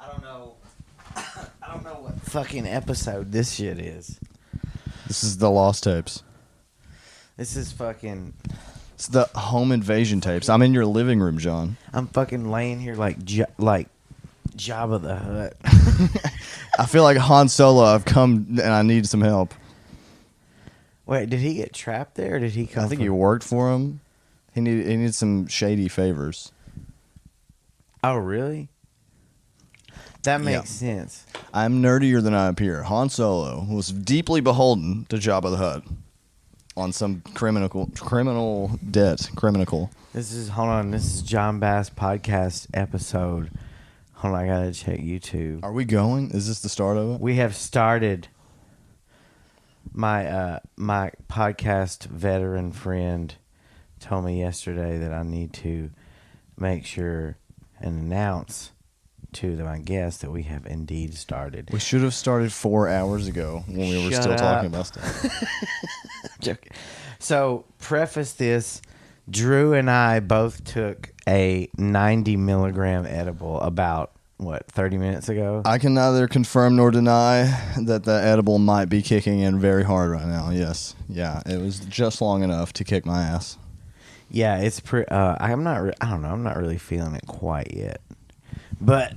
I don't know. I don't know what fucking episode this shit is. This is the Lost Tapes. This is fucking. It's the home invasion tapes. I'm in your living room, John. I'm fucking laying here like Jabba the Hutt. I feel like Han Solo. I've come and I need some help. Wait, did he get trapped there or did he come? I think he worked for him. He needed some shady favors. Oh, really? That makes sense. I'm nerdier than I appear. Han Solo was deeply beholden to Jabba the Hutt on some criminal debt. This is Jon Bass Podcast episode. Hold on, I gotta check YouTube. Are we going? Is this the start of it? We have started. My podcast veteran friend told me yesterday that I need to make sure and announce to my guests that we have indeed started. We should have started 4 hours ago when we were still talking about stuff. Joking. So, preface this, Drew and I both took a 90 milligram edible about, 30 minutes ago? I can neither confirm nor deny that the edible might be kicking in very hard right now, yes. Yeah, it was just long enough to kick my ass. Yeah, it's I'm not really feeling it quite yet. But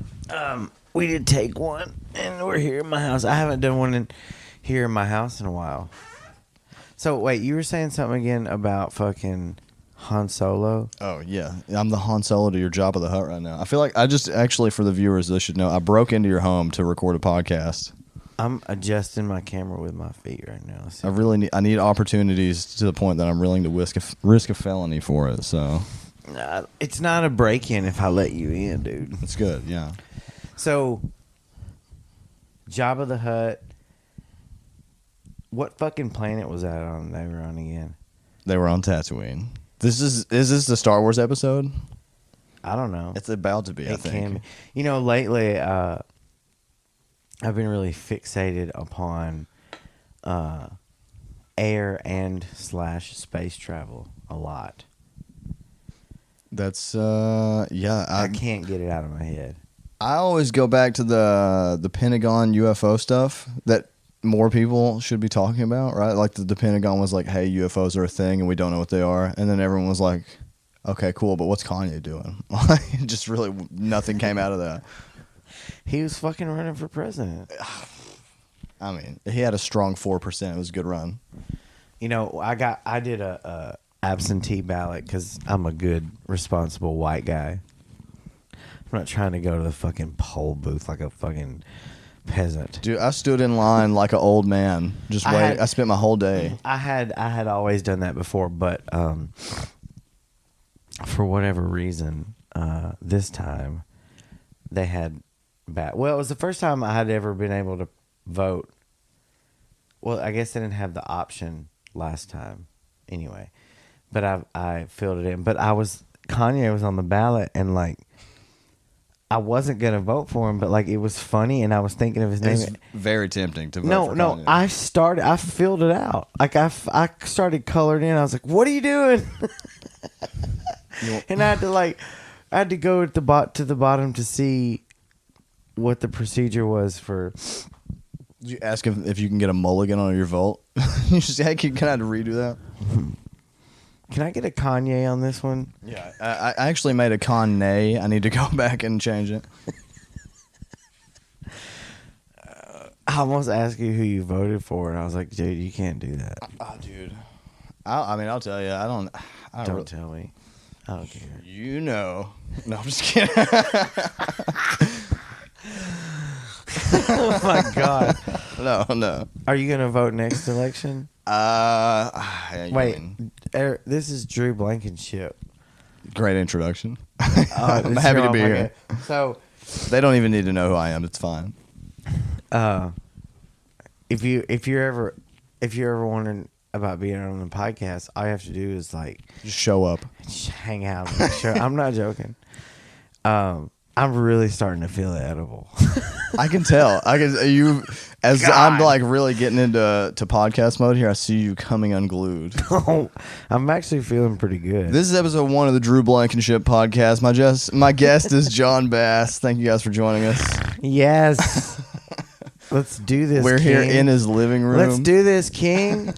we did take one, and we're here in my house. I haven't done one here in my house in a while. So, wait, you were saying something again about fucking Han Solo? Oh, yeah. I'm the Han Solo to your Jabba the Hutt right now. I feel like actually, for the viewers, they should know, I broke into your home to record a podcast. I'm adjusting my camera with my feet right now. I need opportunities to the point that I'm willing to risk a felony for it, so... It's not a break-in if I let you in, dude. It's good, yeah. So, Jabba the Hutt, what fucking planet was that on? They were on again. They were on Tatooine. Is this the Star Wars episode? I don't know. It's about to be, I think. Can be. You know, lately, I've been really fixated upon air and / space travel a lot. That's I can't get it out of my head. I always go back to the Pentagon UFO stuff that more people should be talking about, right? Like the Pentagon was like, hey, UFOs are a thing and we don't know what they are. And then everyone was like, okay, cool, but what's Kanye doing? Just really nothing came out of that. He was fucking running for president. I mean, he had a strong 4%. It was a good run. You know, I did a absentee ballot because I'm a good, responsible white guy. I'm not trying to go to the fucking poll booth like a fucking peasant. Dude, I stood in line like an old man. I spent my whole day. I had always done that before, but for whatever reason, this time they had well, it was the first time I had ever been able to vote. Well, I guess they didn't have the option last time anyway. But I filled it in. But Kanye was on the ballot, and like I wasn't gonna vote for him, but like it was funny, and I was thinking of his name. It's very tempting to vote for Kanye. I filled it out. Like I started colored in. I was like, "What are you doing?" And I had to go to the bottom to see what the procedure was for. Did you ask him if you can get a mulligan on your vote? You just say, "Hey, can I redo that?" Can I get a Kanye on this one? Yeah, I actually made a Kanye. I need to go back and change it. I almost asked you who you voted for, and I was like, dude, you can't do that. Dude. I'll tell you. Don't tell me. I don't care. You know. No, I'm just kidding. Oh, my God. No. Are you going to vote next election? Wait, this is Drew Blankenship. Great introduction. I'm happy to be here. So they don't even need to know who I am. It's fine. If you're ever wondering about being on the podcast, all you have to do is like just show up, just hang out. I'm not joking. I'm really starting to feel the edible. I can tell. As God. I'm like really getting into podcast mode here. I see you coming unglued. Oh, I'm actually feeling pretty good. This is episode 1 of the Drew Blankenship podcast. My guest is Jon Bass. Thank you guys for joining us. Yes. Let's do this. We're King. here in his living room. Let's do this, King.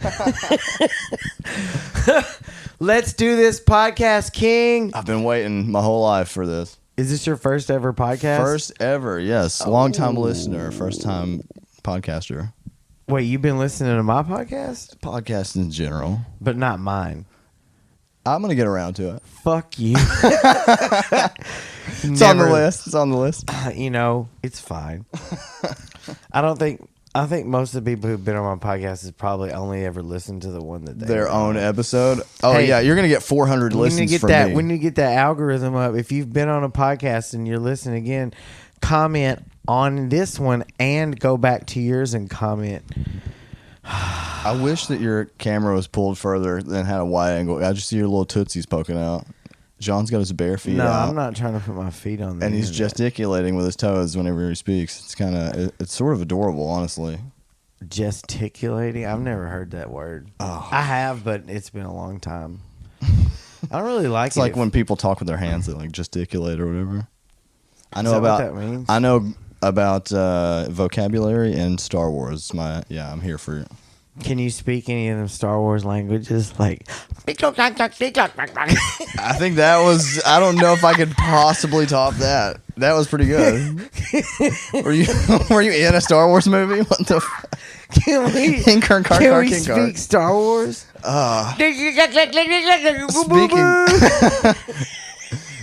Let's do this podcast, King. I've been waiting my whole life for this. Is this your first ever podcast? First ever, yes. Long time listener, first time podcaster. Wait, you've been listening to my podcast? Podcast in general. But not mine. I'm going to get around to it. Fuck you. It's on the list. It's on the list. You know, it's fine. I think most of the people who've been on my podcast has probably only ever listened to the one that they their own on. episode. Oh Hey, yeah, you're gonna get 400 listens from me. When you get that algorithm up, if you've been on a podcast and you're listening again, comment on this one and go back to yours and comment. I wish that your camera was pulled further and had a wide angle. I just see your little tootsies poking out. John's got his bare feet No, out. I'm not trying to put my feet on. And he's internet. gesticulating with his toes whenever he speaks. It's sort of adorable, honestly. Gesticulating. I've never heard that word. Oh. I have, but it's been a long time. I don't really like It's it. like when people talk with their hands, they like gesticulate or whatever. I know Is that about what that means? I know about vocabulary and Star Wars. I'm here for it. Can you speak any of them Star Wars languages? Like, I think that was. I don't know if I could possibly top that. That was pretty good. Were you in a Star Wars movie? What the? can we King Kong, can we King Kong. speak Star Wars?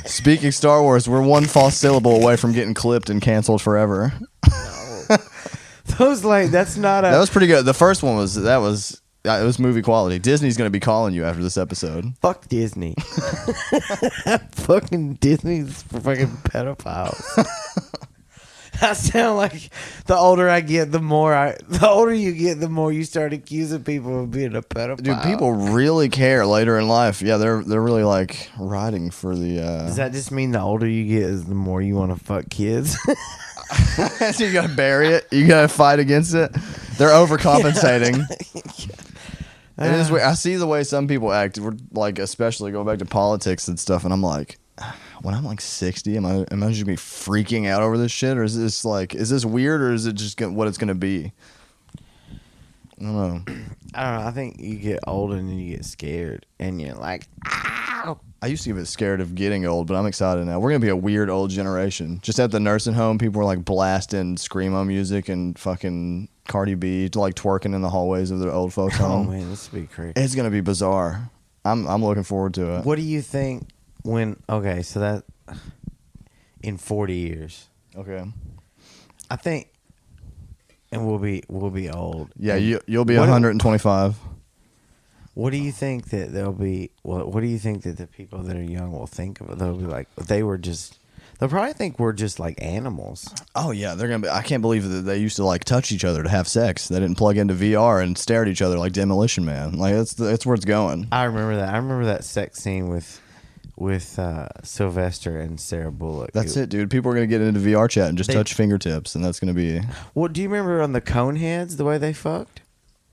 Speaking Star Wars, we're one false syllable away from getting clipped and canceled forever. That's not a. That was pretty good. The first one was it was movie quality. Disney's going to be calling you after this episode. Fuck Disney. Fucking Disney's for fucking pedophiles. I sound like the older I get, the older you get, the more you start accusing people of being a pedophile. Dude, people really care later in life. Yeah, they're really like riding for the. Does that just mean the older you get is the more you want to fuck kids? So you gotta bury it. You gotta fight against it. They're overcompensating. It is weird. I see the way some people act. We're like, especially going back to politics and stuff, and I'm like, when I'm like 60, am I just gonna be freaking out over this shit, or is this weird, or is it just what it's gonna be? I don't know. I think you get old and then you get scared, and you're like, ow. I used to get scared of getting old, but I'm excited now. We're gonna be a weird old generation. Just at the nursing home, people were like blasting screamo music and fucking Cardi B like twerking in the hallways of their old folks' Oh home. man, this would be crazy. It's gonna be bizarre. I'm looking forward to it. What do you think so that in 40 years, Okay. I think, and we'll be old. Yeah, And you'll be what- 125. What do you think that they'll be? What do you think that the people that are young will think of it? They'll be like, they'll probably think we're just like animals. Oh yeah, they're gonna be. I can't believe that they used to like touch each other to have sex. They didn't plug into VR and stare at each other like Demolition Man. Like that's where it's going. I remember that. I remember that sex scene with Sylvester and Sarah Bullock. That's it, dude. People are gonna get into VR chat and just They- touch fingertips, and that's gonna be. Well, do you remember on the Coneheads the way they fucked?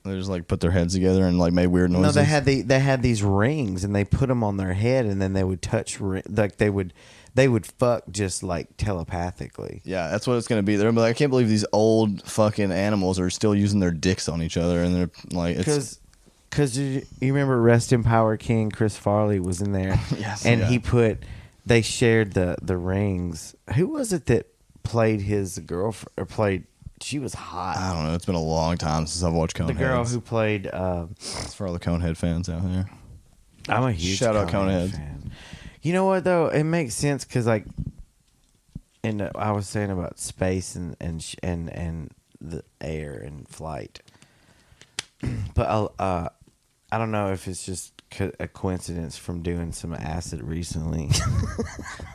They just like put their heads together and like made weird noises. No, they had these rings and they put them on their head and then they would touch like they would fuck just like telepathically. Yeah, that's what it's gonna be. They're gonna be like, I can't believe these old fucking animals are still using their dicks on each other, and they're like, it's Because you remember Rest in Power King Chris Farley was in there. Yes, and yeah. they shared the rings. Who was it that played his girlfriend or played? She was hot. I don't know. It's been a long time since I've watched Coneheads. The girl who played. It's for all the Conehead fans out there. I'm a huge Shout out Conehead Conehead. fan. You know what though? It makes sense because like, and I was saying about space and the air and flight, but I don't know if it's just a coincidence from doing some acid recently,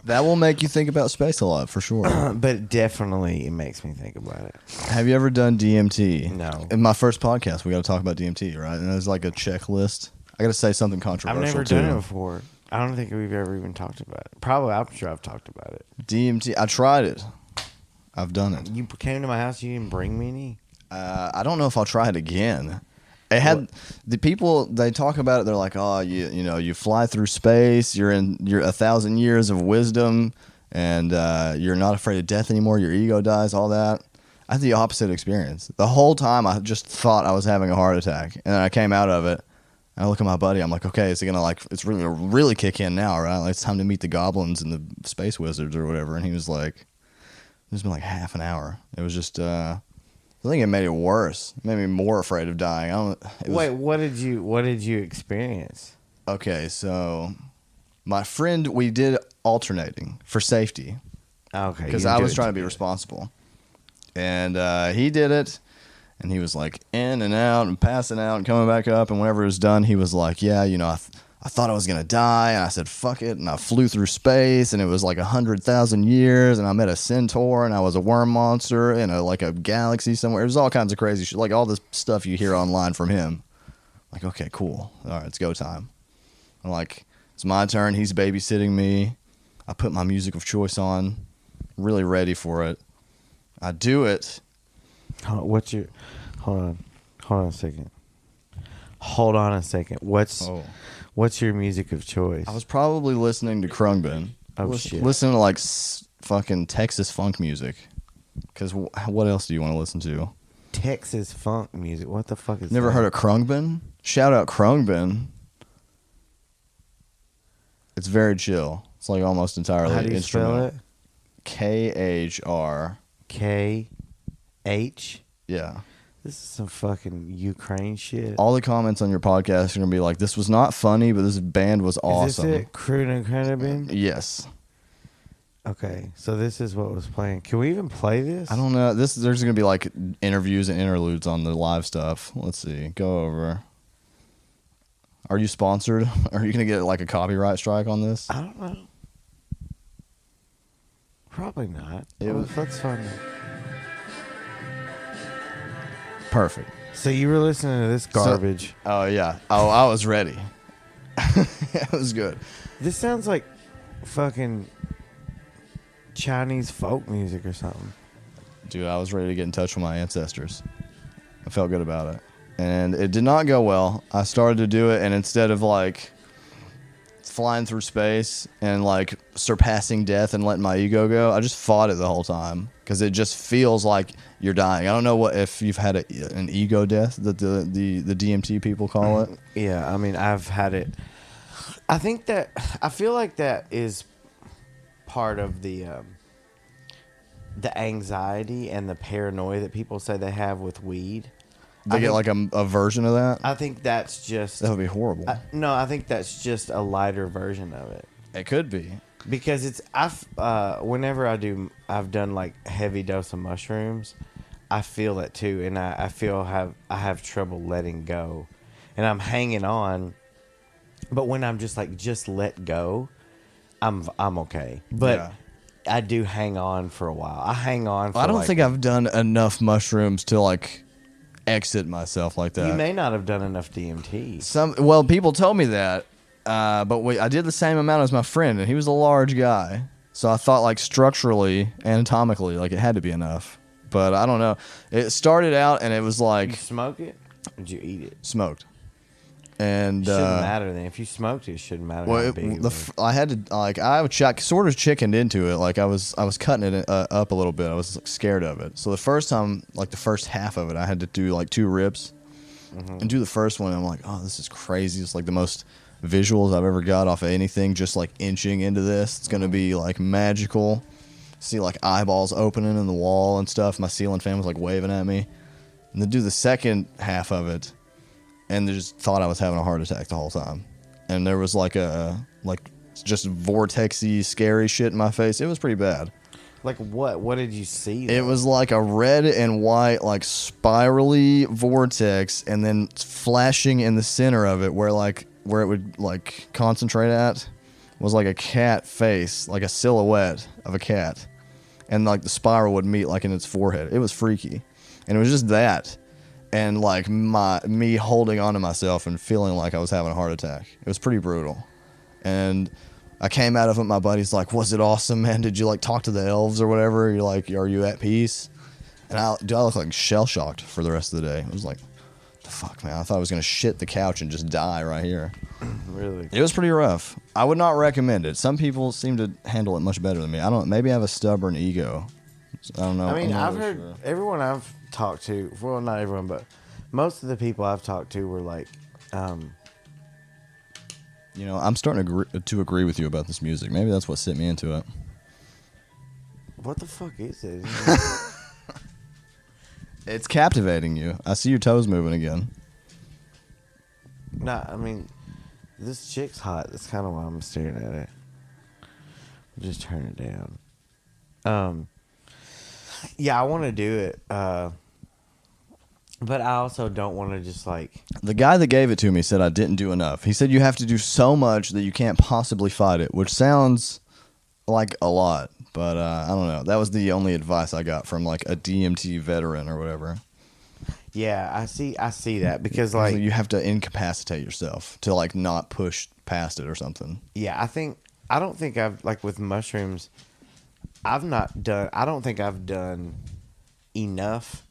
That will make you think about space a lot, for sure. but definitely it makes me think about it. Have you ever done DMT? No. In my first podcast, we got to talk about DMT, right? And there's like a checklist. I got to say something I've controversial, never too. done it before. I don't think we've ever even talked about it. Probably, I'm sure I've talked about it. DMT, I tried it. I've done it. You came to my house. You didn't bring me any. I don't know if I'll try it again. It had the people, they talk about it. They're like, oh, you fly through space. You're 1,000 years of wisdom. and you're not afraid of death anymore. Your ego dies, all that. I had the opposite experience. The whole time I just thought I was having a heart attack, and then I came out of it. And I look at my buddy. I'm like, okay, is it gonna it's really really kick in now, right? Like, it's time to meet the goblins and the space wizards or whatever. And he was like, it's been like half an hour. It was just, I think it made it worse. It made me more afraid of dying. Wait, what did you experience? Okay, so my friend, we did alternating for safety. Okay, because I was trying to be responsible, and he did it. And he was like in and out and passing out and coming back up. And whenever it was done, he was like, yeah, you know, I thought I was going to die. And I said, fuck it. And I flew through space, and it was like 100,000 years. And I met a centaur, and I was a worm monster in like a galaxy somewhere. It was all kinds of crazy shit. Like all this stuff you hear online from him. Like, okay, cool. All right, it's go time. I'm like, it's my turn. He's babysitting me. I put my music of choice on, really ready for it. I do it. Hold on a second. What's your music of choice? I was probably listening to Krungbin. Oh, shit. Listening to like fucking Texas funk music. Because what else do you want to listen to? Texas funk music. What the fuck is Never that? heard of Krungbin? Shout out Krungbin. It's very chill. It's like almost entirely How do you instrumental. spell it? KHR. KH? Yeah. This is some fucking Ukraine shit. All the comments on your podcast are going to be like, this was not funny, but this band was awesome. Is this it? Crude and Credibin? Yes. Okay, so this is what was playing. Can we even play this? I don't know. There's going to be like interviews and interludes on the live stuff. Let's see. Go over. Are you sponsored? Are you going to get like a copyright strike on this? I don't know. Probably not. Let's find out. Perfect. So you were listening to this garbage. Oh, yeah. Oh, I was ready. It was good. This sounds like fucking Chinese folk music or something. Dude, I was ready to get in touch with my ancestors. I felt good about it. And it did not go well. I started to do it, and instead of like flying through space and like surpassing death and letting my ego go, I just fought it the whole time because it just feels like you're dying. I don't know if you've had an ego death that the DMT people call it. Yeah, I mean, I've had it. I feel like that is part of the anxiety and the paranoia that people say they have with weed. They get like a version of that? I think that's just... That would be horrible. No, I think that's just a lighter version of it. It could be. Because it's... whenever I've done like heavy dose of mushrooms, I feel that too. And I have trouble letting go. And I'm hanging on. But when I'm just let go, I'm okay. But... Yeah. I do hang on for a while. I hang on for I don't think I've done enough mushrooms to like... exit myself like that. You may not have done enough DMT. Well, people told me that, but I did the same amount as my friend, and he was a large guy. So I thought, like, structurally, anatomically, like, it had to be enough. But I don't know. It started out, and it was like... Did you smoke it? Or did you eat it? Smoked. And it shouldn't matter then. If you smoked it, it shouldn't matter. Well, I had to like I sort of chickened into it. Like I was cutting it up a little bit. I was like, scared of it. So the first time, like the first half of it, I had to do like 2 rips and do the first one. And I'm like, oh, this is crazy. It's like the most visuals I've ever got off of anything. Just like inching into this, it's gonna be like magical. See like eyeballs opening in the wall and stuff. My ceiling fan was like waving at me. And then do the second half of it. And they just thought I was having a heart attack the whole time. And there was like just vortexy, scary shit in my face. It was pretty bad. Like what? What did you see, though? It was like a red and white, like spirally vortex, and then flashing in the center of it, where it would like concentrate at, was like a cat face, like a silhouette of a cat, and like the spiral would meet like in its forehead. It was freaky, and it was just that. And like me holding on to myself and feeling like I was having a heart attack. It was pretty brutal. And I came out of it. My buddy's like, "Was it awesome, man? Did you like talk to the elves or whatever? You're like, are you at peace?" And I look like shell shocked for the rest of the day. It was like, the fuck, man. I thought I was gonna shit the couch and just die right here. Really? It was pretty rough. I would not recommend it. Some people seem to handle it much better than me. I don't. Maybe I have a stubborn ego. I don't know. I mean, I'm not I've really heard sure. everyone I've talked to. Well, not everyone, but most of the people I've talked to were like, You know, I'm starting to agree with you about this music. Maybe that's what sent me into it. "What the fuck is it?" It's captivating you. I see your toes moving again. Nah, I mean, this chick's hot. That's kind of why I'm staring at it. Just turn it down. Yeah, I want to do it. But I also don't want to just like. The guy that gave it to me said I didn't do enough. He said you have to do so much that you can't possibly fight it, which sounds like a lot. But I don't know. That was the only advice I got from like a DMT veteran or whatever. Yeah, I see that because like So you have to incapacitate yourself to like not push past it or something. yeah, I don't think I've like with mushrooms. I don't think I've done enough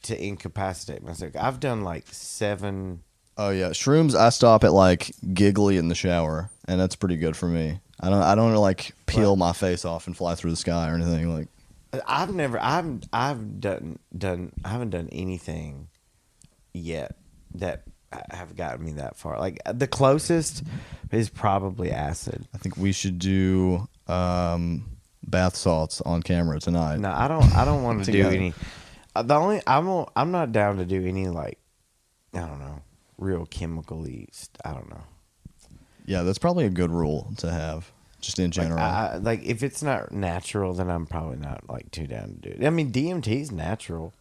to incapacitate myself. I've done like 7. Oh yeah, shrooms. I stop at like giggly in the shower, and that's pretty good for me. I don't like peel my face off and fly through the sky or anything like. I haven't done anything yet that have gotten me that far. Like the closest is probably acid. I think we should do bath salts on camera tonight. No, I don't want to do Together. any. I'm not down to do any like, I don't know, real chemical-y. I don't know. Yeah, that's probably a good rule to have, just in general. Like if it's not natural, then I'm probably not like too down to do it. I mean, DMT is natural.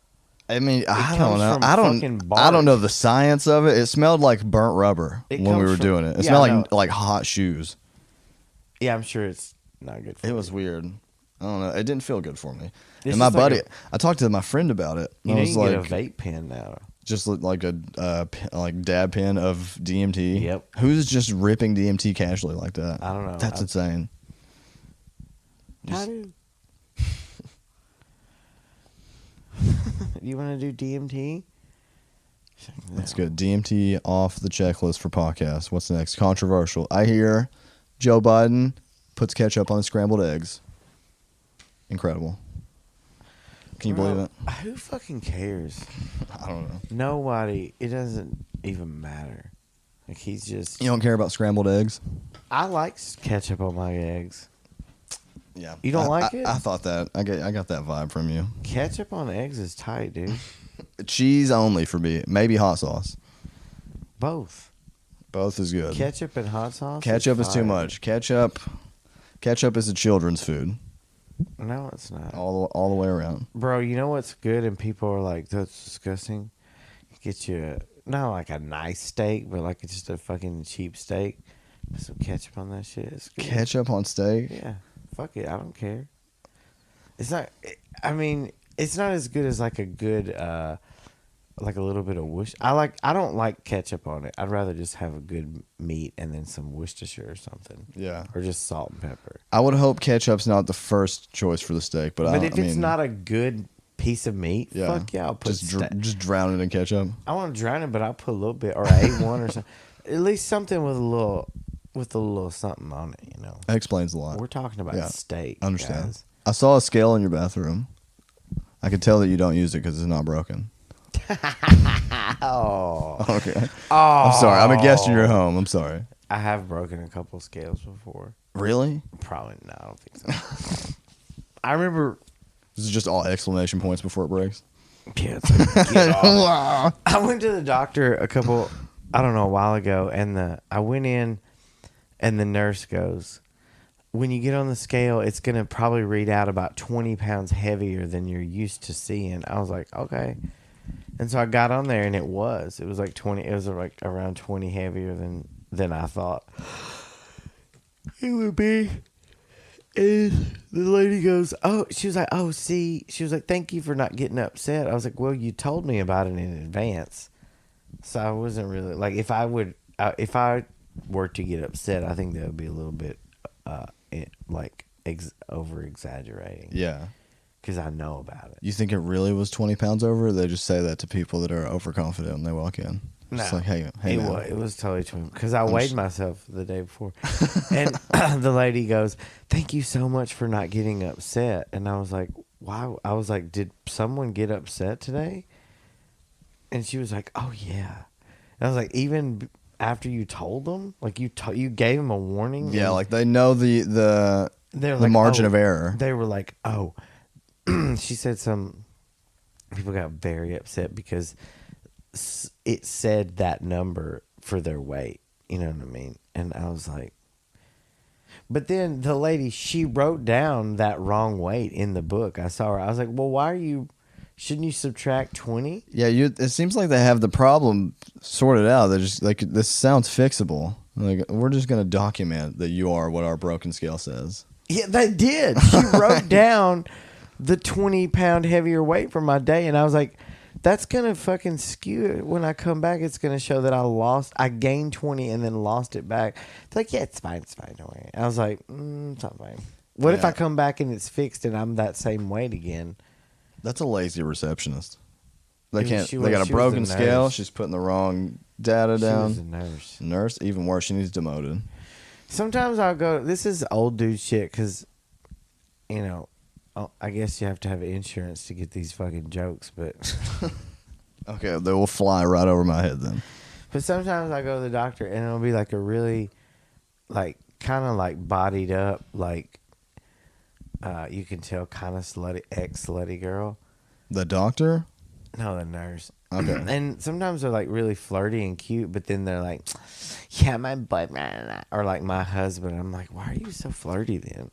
I mean, I comes don't know. from I fucking don't know bark. the science of it. It smelled like burnt rubber It when we comes were from- doing it. It yeah, smelled I like hot shoes. Yeah, I'm sure it's not good for It you. was weird. I don't know. It didn't feel good for me. It's and my just like buddy, I talked to my friend about it. You And know, I you was can like, get a vape pen now. just like a like dab pen of DMT. Yep. Who's just ripping DMT casually like that? I don't know. That's insane. How do you want to do DMT? That's good. DMT off the checklist for podcasts. What's next? Controversial. I hear Joe Biden puts ketchup on scrambled eggs. Incredible. Can you believe it? Who fucking cares? I don't know. Nobody. It doesn't even matter. Like he's just. You don't care about scrambled eggs? I like ketchup on my eggs. Yeah. You don't like it? I thought that. I got that vibe from you. Ketchup on eggs is tight, dude. Cheese only for me. Maybe hot sauce. Both. Both is good. Ketchup and hot sauce. Ketchup is too fire. much. Ketchup is a children's food. No, it's not. All the way around. Bro, you know what's good? And people are like, that's disgusting. Get you not like a nice steak, but like just a fucking cheap steak. Put some ketchup on that shit. It's good. Ketchup on steak? Yeah. Fuck it. I don't care. It's not. I mean, it's not as good as like a good, like a little bit of I don't like ketchup on it. I'd rather just have a good meat and then some Worcestershire or something. Yeah. Or just salt and pepper. I would hope ketchup's not the first choice for the steak, but But if it's not a good piece of meat, fuck yeah, I'll put just drown it in ketchup. I want to drown it, but I'll put a little bit or A1 or something. At least something with a little something on it, you know. That explains a lot. We're talking about steak. Understand. Guys. I saw a scale in your bathroom. I could tell that you don't use it because it's not broken. Oh. Okay. Oh. I'm sorry. I'm a guest in your home. I'm sorry. I have broken a couple scales before. Really? Probably no, I don't think so. I remember. This is just all exclamation points before it breaks. Yeah, it's like, get off. I went to the doctor a while ago, and I went in, and the nurse goes, when you get on the scale, it's going to probably read out about 20 pounds heavier than you're used to seeing. I was like, okay. And so I got on there, and it was like 20. It was like around 20 heavier than I thought it would be. And the lady goes, she was like, thank you for not getting upset. I was like, well, you told me about it in advance. So I wasn't really like, if I were to get upset, I think that would be a little bit over exaggerating. Yeah. because I know about it. You think it really was 20 pounds over? Or they just say that to people that are overconfident when they walk in. No, Just like, hey, it was totally 20 because I weighed myself the day before, and the lady goes, "Thank you so much for not getting upset." And I was like, "Why?" I was like, "Did someone get upset today?" And she was like, "Oh yeah." And I was like, "Even after you told them, like you gave them a warning." Yeah, like they know the margin of error. They were like, "Oh," she said some people got very upset because it said that number for their weight. You know what I mean? And I was like, but then the lady, she wrote down that wrong weight in the book. I saw her. I was like, well, shouldn't you subtract 20? Yeah, it seems like they have the problem sorted out. They're just like, this sounds fixable. Like, we're just going to document that you are what our broken scale says. Yeah, they did. She wrote down the 20-pound heavier weight for my day. And I was like, that's going to fucking skew it. When I come back, it's going to show that I gained 20 and then lost it back. It's like, yeah, it's fine, don't worry. I was like, it's not fine. What if I come back and it's fixed and I'm that same weight again? That's a lazy receptionist. They got a she broken was the scale. nurse. She's putting the wrong data down. She was a nurse. Nurse, even worse. She needs demoted. Sometimes I'll go, this is old dude shit because, you know, I guess you have to have insurance to get these fucking jokes, but... Okay, they will fly right over my head then. But sometimes I go to the doctor and it'll be like a really, like, kind of like bodied up, like, you can tell kind of slutty girl. The doctor? No, the nurse. Okay. And sometimes they're like really flirty and cute, but then they're like, yeah, my boyfriend, or like my husband. I'm like, why are you so flirty then?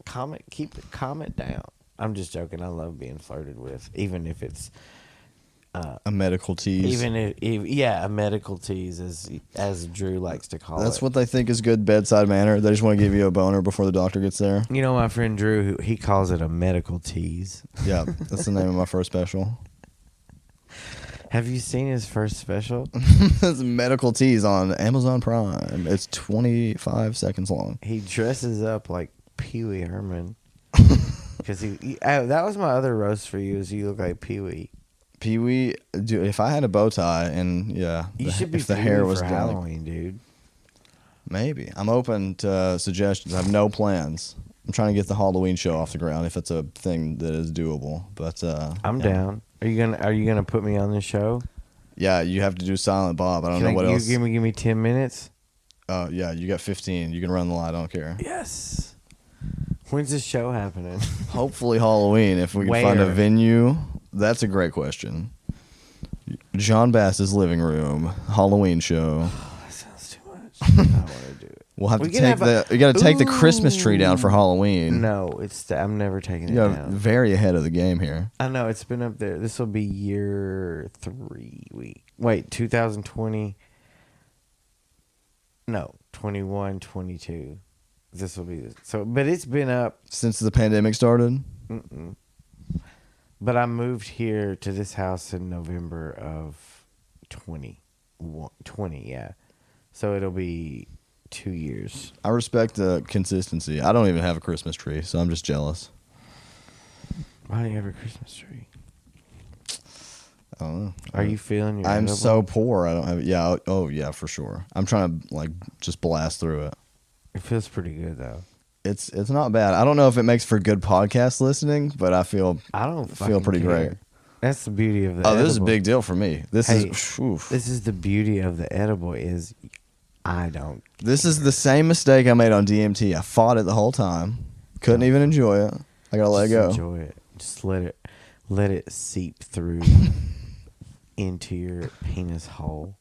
Calm it down. I'm just joking. I love being flirted with, even if it's a medical tease. A medical tease, as Drew likes to call it. That's what they think is good bedside manner. They just want to give you a boner before the doctor gets there. You know, my friend Drew, he calls it a medical tease. Yeah, that's the name of my first special. Have you seen his first special? It's medical tease on Amazon Prime. It's 25 seconds long. He dresses up like Pee Wee Herman. Because that was my other roast for you, is you look like Pee Wee. Pee Wee, dude, if I had a bow tie and you should be if the hair was for done, Halloween, dude. Maybe. I'm open to suggestions. I have no plans. I'm trying to get the Halloween show off the ground if it's a thing that is doable. But I'm down. Are you gonna put me on the show? Yeah, you have to do Silent Bob. I don't know what else. Give me 10 minutes. Yeah, you got 15. You can run the line. I don't care. Yes. When's this show happening? Hopefully Halloween. If we can find a venue, that's a great question. Jon Bass's living room Halloween show. Oh, that sounds too much. I don't want to do it. We'll have to take you got to take the Christmas tree down for Halloween. No, I'm never taking it down. Very ahead of the game here. I know, it's been up there. This will be year 3. Wait, 2020. No, 21, 22. This will be so, but it's been up since the pandemic started. But I moved here to this house in November of 20, yeah. So it'll be 2 years. I respect the consistency. I don't even have a Christmas tree, so I'm just jealous. Why do you have a Christmas tree? I don't know. Are you feeling your I'm edible? so poor. I don't have it. Yeah. Oh, yeah, for sure. I'm trying to just blast through it. It feels pretty good though. It's not bad. I don't know if it makes for good podcast listening, but I feel pretty great. That's the beauty of the edible. This is a big deal for me. This is the beauty of the edible is I don't. This is the same mistake I made on DMT. I fought it the whole time. Couldn't even enjoy it. I gotta let it go. Enjoy it. Just let it seep through into your penis hole.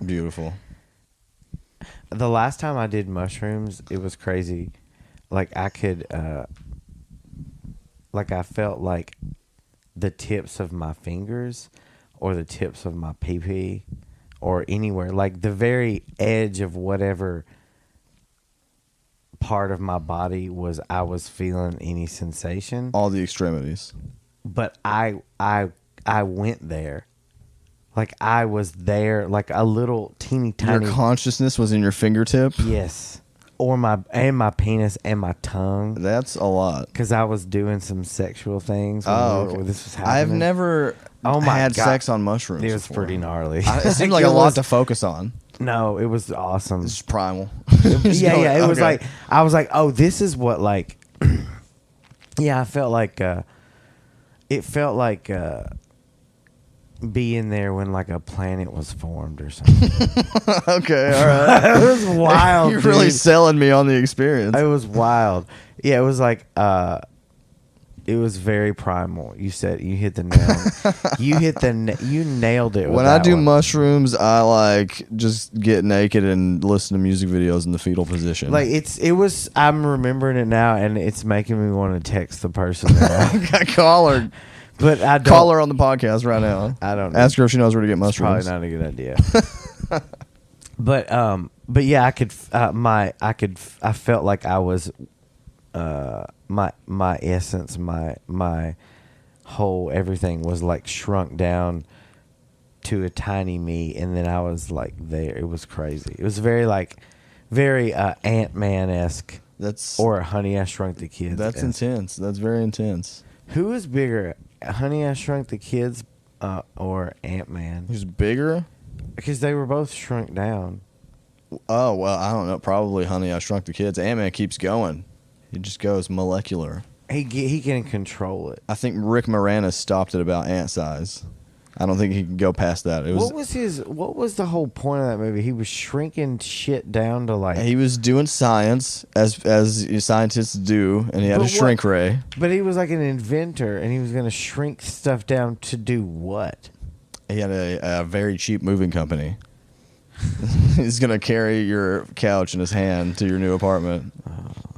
Beautiful. The last time I did mushrooms, it was crazy. Like I could, I felt like the tips of my fingers or the tips of my pee-pee or anywhere, like the very edge of whatever part of my body I was feeling any sensation. All the extremities. But I went there. Like I was there, like a little teeny tiny. Your consciousness was in your fingertip? Yes. or my penis and my tongue. That's a lot. Because I was doing some sexual things when this was happening. I've never had sex on mushrooms. It was before. Pretty gnarly. It seemed like a lot to focus on. No, it was awesome. It's primal. It was like, I was like, oh, this is what like, yeah, I felt like, it felt like being there when like a planet was formed or something. Okay, all right. It was wild. You're really selling me on the experience. It was wild. Yeah, it was like, it was very primal. You said you hit the nail. You nailed it. When I do mushrooms, I like just get naked and listen to music videos in the fetal position. Like it was. I'm remembering it now, and it's making me want to text the person. Call her. But I don't. Call her on the podcast right now. I don't. Ask her if she knows where to get mushrooms. Probably not a good idea. But yeah, I felt like I was, my essence, my whole everything was like shrunk down to a tiny me, and then I was like there. It was crazy. It was very Ant-Man-esque. Or Honey, I Shrunk the Kids. That's intense. That's very intense. Who is bigger, Honey, I Shrunk the Kids, or Ant-Man? Who's bigger? Because they were both shrunk down. Oh, well, I don't know. Probably Honey, I Shrunk the Kids. Ant-Man keeps going. He just goes molecular. He can control it. I think Rick Moranis stopped at about ant size. I don't think he can go past that. What was the whole point of that movie? He was shrinking shit down to like... He was doing science, as scientists do, and he had a shrink ray. But he was like an inventor, and he was going to shrink stuff down to do what? He had a very cheap moving company. He's going to carry your couch in his hand to your new apartment.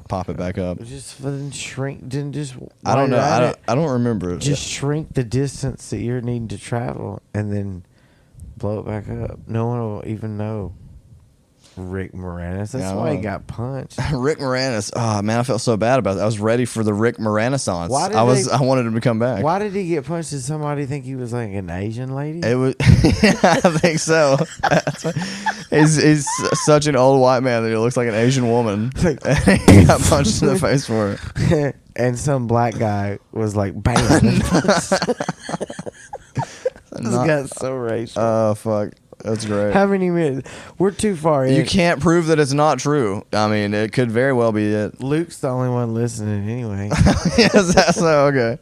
Pop it back up. Just shrink. Didn't just. I don't know. I don't remember. Just shrink the distance that you're needing to travel, and then blow it back up. No one will even know. Rick Moranis. That's why he got punched. Rick Moranis. Oh man, I felt so bad about that. I was ready for the Rick Moranisance. I wanted him to come back. Why did he get punched? Did somebody think he was like an Asian lady? It was. I think so. He's such an old white man that he looks like an Asian woman. He got punched in the face for it. And some black guy was like, bam. This got so racial. Oh fuck. That's great. How many minutes? We're too far in. You can't prove that it's not true. I mean, it could very well be it. Luke's the only one listening anyway. Yes, that's so okay.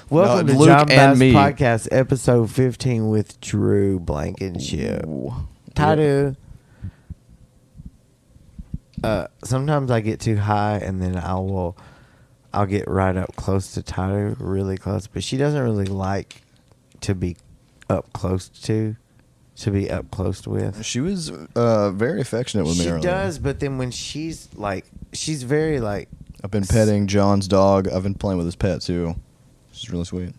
Welcome to Luke Jon Bass me. Podcast, episode 15 with Drew Blankenship. Tadu. Sometimes I get too high, and then I'll get right up close to Tadu, really close. But she doesn't really like to be up close to be up close with. She was very affectionate with me earlier. She does, but then when she's very like... I've been petting John's dog. I've been playing with his pet too. She's really sweet.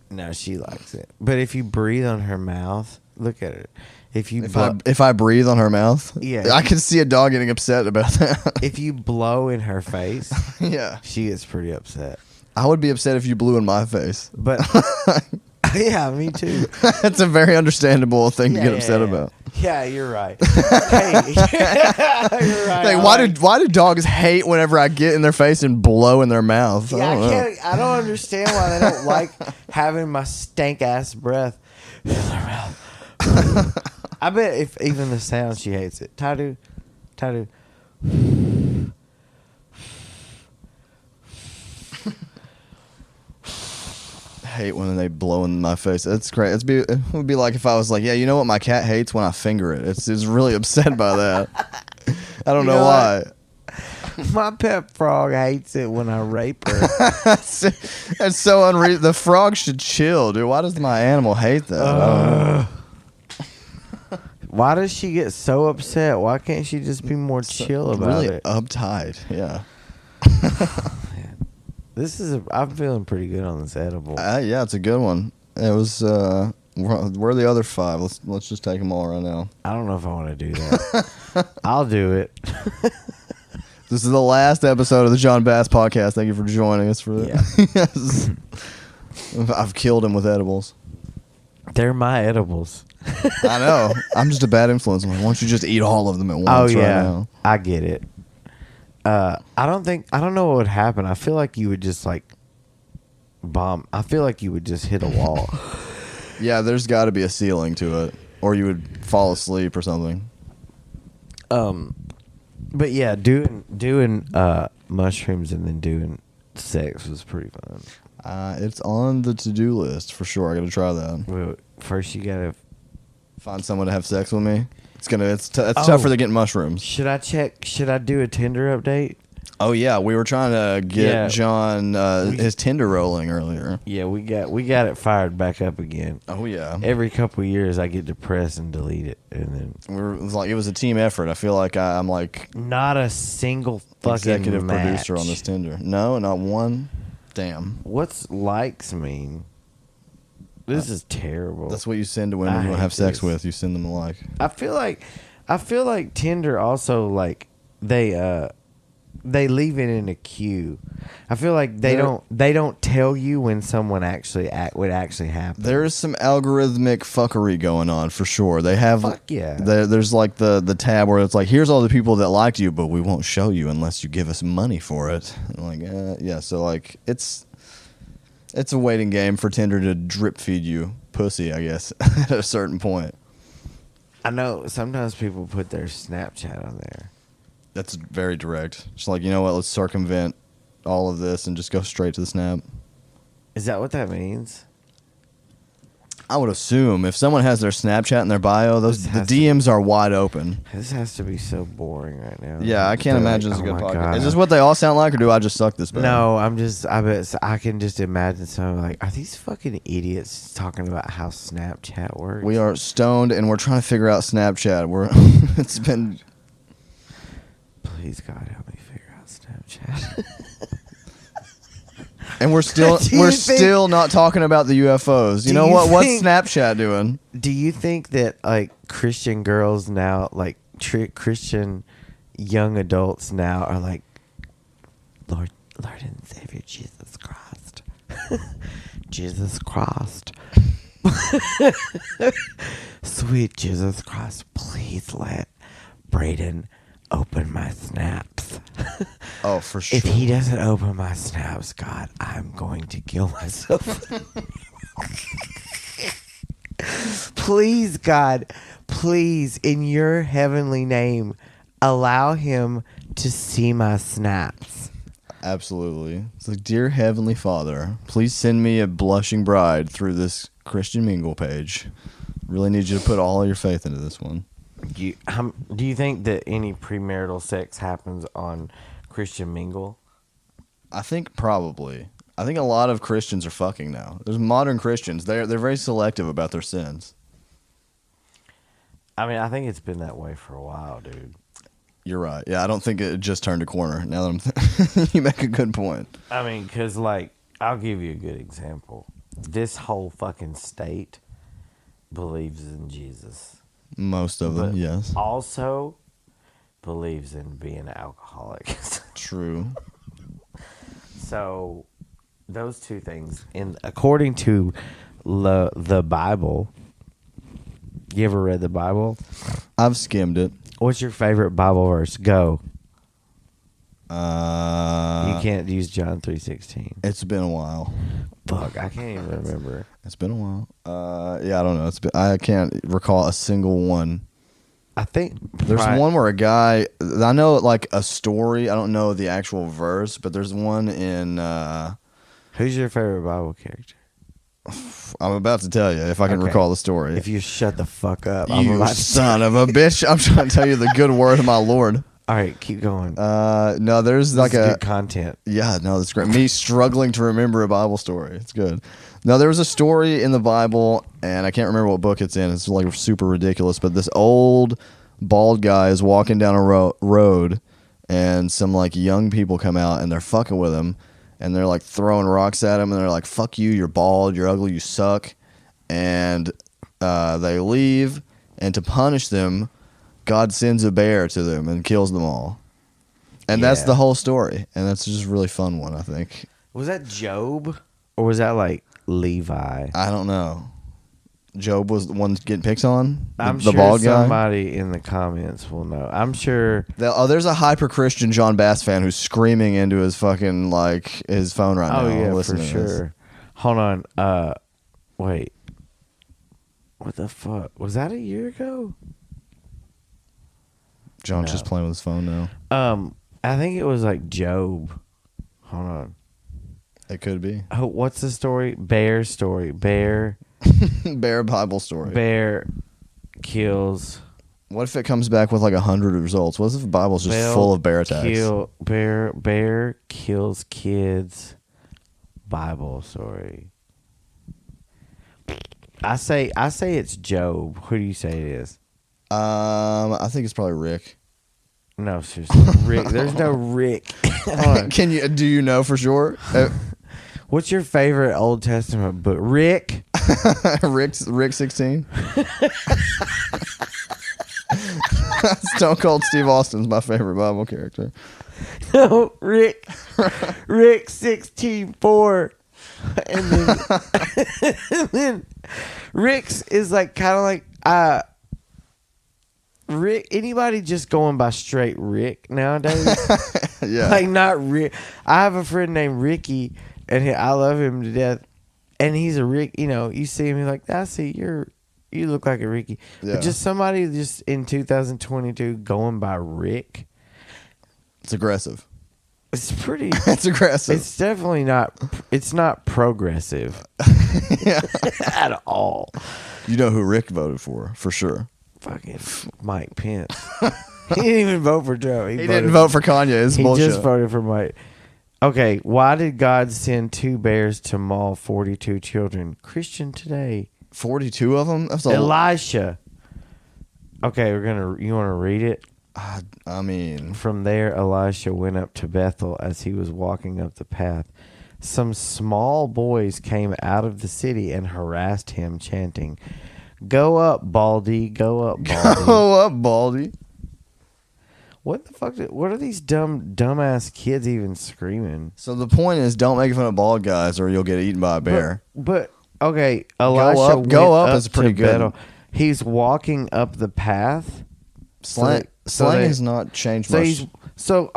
No, she likes it. But if you breathe on her mouth, look at it. If I breathe on her mouth, yeah, I can see a dog getting upset about that. If you blow in her face, yeah, she gets pretty upset. I would be upset if you blew in my face. But yeah, me too. That's a very understandable thing to get upset about. Yeah, you're right. Hey, you're right. Like, why do dogs hate whenever I get in their face and blow in their mouth? Yeah, I don't understand why they don't like having my stank ass breath in their mouth. I bet if even the sound, she hates it. Tadu. Hate when they blow in my face. That's great. It would be like if I was like, yeah, you know what my cat hates? When I finger it. It's really upset by that. I don't know why. My pet frog hates it when I rape her. That's so unreal. The frog should chill, dude. Why does my animal hate that? Why does she get so upset? Why can't she just be more chill about it? Really uptight. Yeah. I'm feeling pretty good on this edible. Yeah, it's a good one. It was. Where are the other 5? Let's just take them all right now. I don't know if I want to do that. I'll do it. This is the last episode of the Jon Bass Podcast. Thank you for joining us. Yes. I've killed him with edibles. They're my edibles. I know. I'm just a bad influence. I'm like, why don't you just eat all of them at once Oh right yeah, now? I get it. I don't know what would happen. I feel like you would just like bomb. I feel like you would just hit a wall. Yeah, there's got to be a ceiling to it, or you would fall asleep or something. But yeah, doing mushrooms and then doing sex was pretty fun. It's on the to-do list for sure. I got to try that. Well, first you gotta Find someone to have sex with me. It's tougher than getting mushrooms. Should I do a Tinder update? Oh yeah, we were trying to get John his Tinder rolling earlier. Yeah, we got it fired back up again. Oh yeah. Every couple of years I get depressed and delete it, and then it was a team effort. I feel like I'm like not a single fucking executive match. producer on this Tinder. No, not one. Damn. What's likes mean? This is terrible. That's what you send to women you don't have sex with. You send them a like. I feel like Tinder also like they leave it in a queue. I feel like they don't tell you when someone would actually happen. There's some algorithmic fuckery going on for sure. They have there's like the tab where it's like, here's all the people that liked you, but we won't show you unless you give us money for it. I'm like, yeah, so like it's a waiting game for Tinder to drip feed you pussy, I guess, at a certain point. I know sometimes people put their Snapchat on there. That's very direct. Just like, you know what, let's circumvent all of this and just go straight to the snap. Is that what that means? I would assume if someone has their Snapchat in their bio, the DMs are wide open. This has to be so boring right now. Yeah, I can't imagine it's a good podcast. God. Is this what they all sound like, or do I just suck this bad? No, I can just imagine someone like, are these fucking idiots talking about how Snapchat works? We are stoned and we're trying to figure out Snapchat. It's been... Please, God, help me figure out Snapchat. And we're still not talking about the UFOs. You know what? What's Snapchat doing? Do you think that like Christian girls now, like Christian young adults now, are like, Lord and Savior Jesus Christ, Jesus Christ, sweet Jesus Christ, please let Braden open my snaps. Oh, for sure. If he doesn't open my snaps, God, I'm going to kill myself. Please, God, please, in your heavenly name, allow him to see my snaps. Absolutely. It's like, dear Heavenly Father, please send me a blushing bride through this Christian Mingle page. Really need you to put all your faith into this one. Do you think that any premarital sex happens on Christian Mingle? I think probably. I think a lot of Christians are fucking now. There's modern Christians. They're very selective about their sins. I mean, I think it's been that way for a while, dude. You're right. Yeah, I don't think it just turned a corner. Now that you make a good point. I mean, because, like, I'll give you a good example. This whole fucking state believes in Jesus. Most of them, yes. Also believes in being an alcoholic. True. So those two things, according to the Bible, you ever read the Bible? I've skimmed it. What's your favorite Bible verse? Go. You can't use John 3:16. It's been a while. Fuck, I can't even remember. It's been a while. Yeah, I don't know. I can't recall a single one. I think there's one where a guy, I know like a story. I don't know the actual verse, but there's one in. Who's your favorite Bible character? I'm about to tell you if I can recall the story. If you shut the fuck up, you son of a bitch! I'm trying to tell you the good word of my Lord. All right, keep going. No, there's like good content. Yeah, no, that's great. Me struggling to remember a Bible story. It's good. No, there was a story in the Bible, and I can't remember what book it's in. It's like super ridiculous, but this old bald guy is walking down a road, and some like young people come out, and they're fucking with him, and they're like throwing rocks at him, and they're like, "Fuck you, you're bald, you're ugly, you suck," and they leave, and to punish them, God sends a bear to them and kills them all. And that's the whole story. And that's just a really fun one, I think. Was that Job? Or was that like Levi? I don't know. Job was the one getting picked on? I'm the sure bald guy? somebody in the comments will know. I'm sure. There's a hyper-Christian Jon Bass fan who's screaming into his fucking, like, his phone right now. Oh, yeah, for listening to this. sure. Hold on. Wait. What the fuck? Was that a year ago? John's just playing with his phone now. I think it was like Job. Hold on. It could be. Oh, what's the story? Bear story. Bear Bible story. Bear kills. What if it comes back with like 100 results? What if the Bible's just full of bear attacks? Bear kills kids. Bible story. I say it's Job. Who do you say it is? I think it's probably Rick. No, seriously, Rick. There's no Rick. Do you know for sure? What's your favorite Old Testament book? Rick. Rick 16. Stone Cold Steve Austin's my favorite Bible character. No, Rick 16:4. And then Rick's is like kind of like Rick. Anybody just going by straight Rick nowadays? Yeah, like not Rick. I have a friend named Ricky, and I love him to death. And he's a Rick. You know, you see him, he's like, I see you look like a Ricky. Yeah. But just somebody just in 2022 going by Rick. It's aggressive. It's pretty. It's aggressive. It's definitely not. It's not progressive. Yeah. At all. You know who Rick voted for sure. Fucking Mike Pence. He didn't even vote for Joe. He didn't vote for Kanye. It's bullshit. He just voted for Mike. Okay, why did God send 2 bears to maul 42 children? Christian Today. 42 of them? That's Elisha. Okay, you want to read it? I mean, from there, Elisha went up to Bethel. As he was walking up the path, some small boys came out of the city and harassed him, chanting, "Go up, Baldy! Go up, Baldy! Go up, Baldy!" What the fuck? What are these dumbass kids even screaming? So the point is, don't make fun of bald guys, or you'll get eaten by a bear. But okay, Elisha go up is to pretty good. Bethel. He's walking up the path. Slang has not changed much. So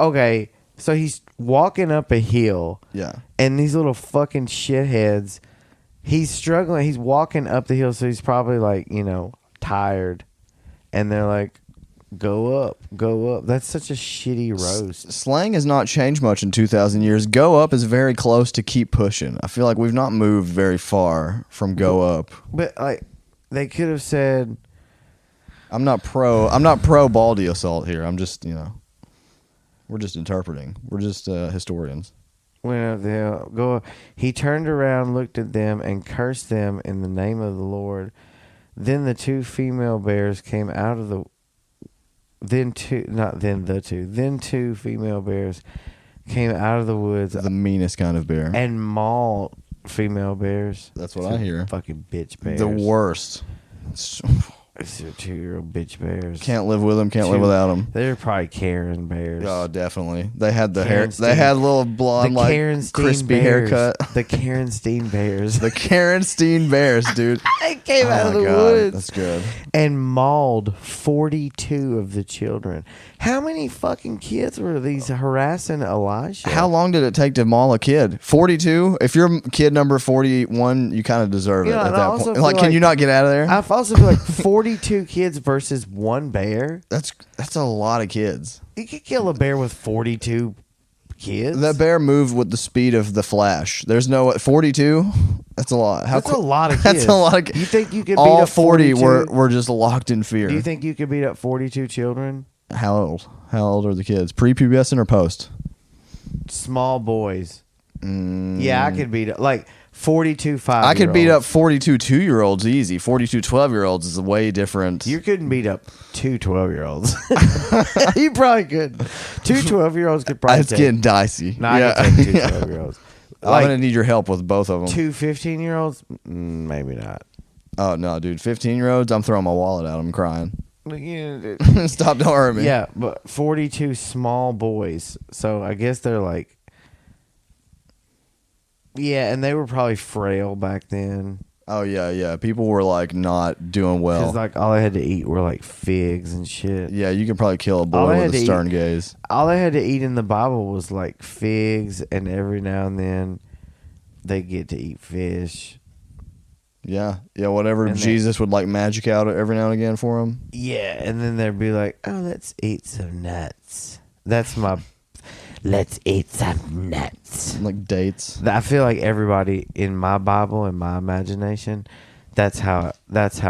he's walking up a hill. Yeah. And these little fucking shitheads, he's struggling. He's walking up the hill, so he's probably like, tired. And they're like, go up, go up. That's such a shitty roast. Slang has not changed much in 2,000 years. Go up is very close to keep pushing. I feel like we've not moved very far from go up. But like, they could have said, I'm not pro Baldy assault here. I'm just, we're just interpreting. We're just historians. Went up the hill, go up. He turned around, looked at them, and cursed them in the name of the Lord. Then the 2 female bears came out of the. Then 2 female bears came out of the woods. The meanest kind of bear. And mauled female bears. That's what I hear. Fucking bitch bears. The worst. It's 2-year-old bitch bears. Can't live with them. Can't live without them. They're probably Karen bears. Oh, definitely. They had the hair. They had a little blonde, like crispy haircut. The Karenstein bears. The Karenstein bears, dude. They came out of the woods. That's good. And mauled 42 of the children. How many fucking kids were these harassing Elisha? How long did it take to maul a kid? 42? If you're kid number 41, you kind of deserve it at that point. Like, can you not get out of there? I also feel like 42 kids versus 1 bear. That's a lot of kids. You could kill a bear with 42 kids. That bear moved with the speed of the Flash. There's no 42. That's a lot. That's a lot of kids. That's a lot of kids. You think you could all beat up 40 42? were just locked in fear. Do you think you could beat up 42 children? How old? How old are the kids? Pre-pubescent or post? Small boys. Yeah, I could beat up like 42 5-year-olds. I could beat up 42 2-year-olds easy. 42 12-year-olds is way different. You couldn't beat up 2 12-year-olds. You probably could. 2 12-year-olds could probably. It's getting dicey. No, I could take 2 12-year-olds. I'm gonna need your help with both of them. 2 15-year-olds? Maybe not. Oh no, dude! 15-year-olds, I'm throwing my wallet out. I'm crying. Yeah, Stop, don't hurt me. Yeah, but 42 small boys. So I guess they're like, yeah, and they were probably frail back then. Oh yeah. People were like not doing well. Because like all they had to eat were like figs and shit. Yeah, you can probably kill a boy with a stern gaze. All they had to eat in the Bible was like figs, and every now and then they get to eat fish. Yeah, whatever And Jesus would like magic out every now and again for him. Yeah, and then they'd be like, "Oh, let's eat some nuts." That's my. Let's eat some nuts. Like dates. I feel like everybody in my Bible, in my imagination, that's how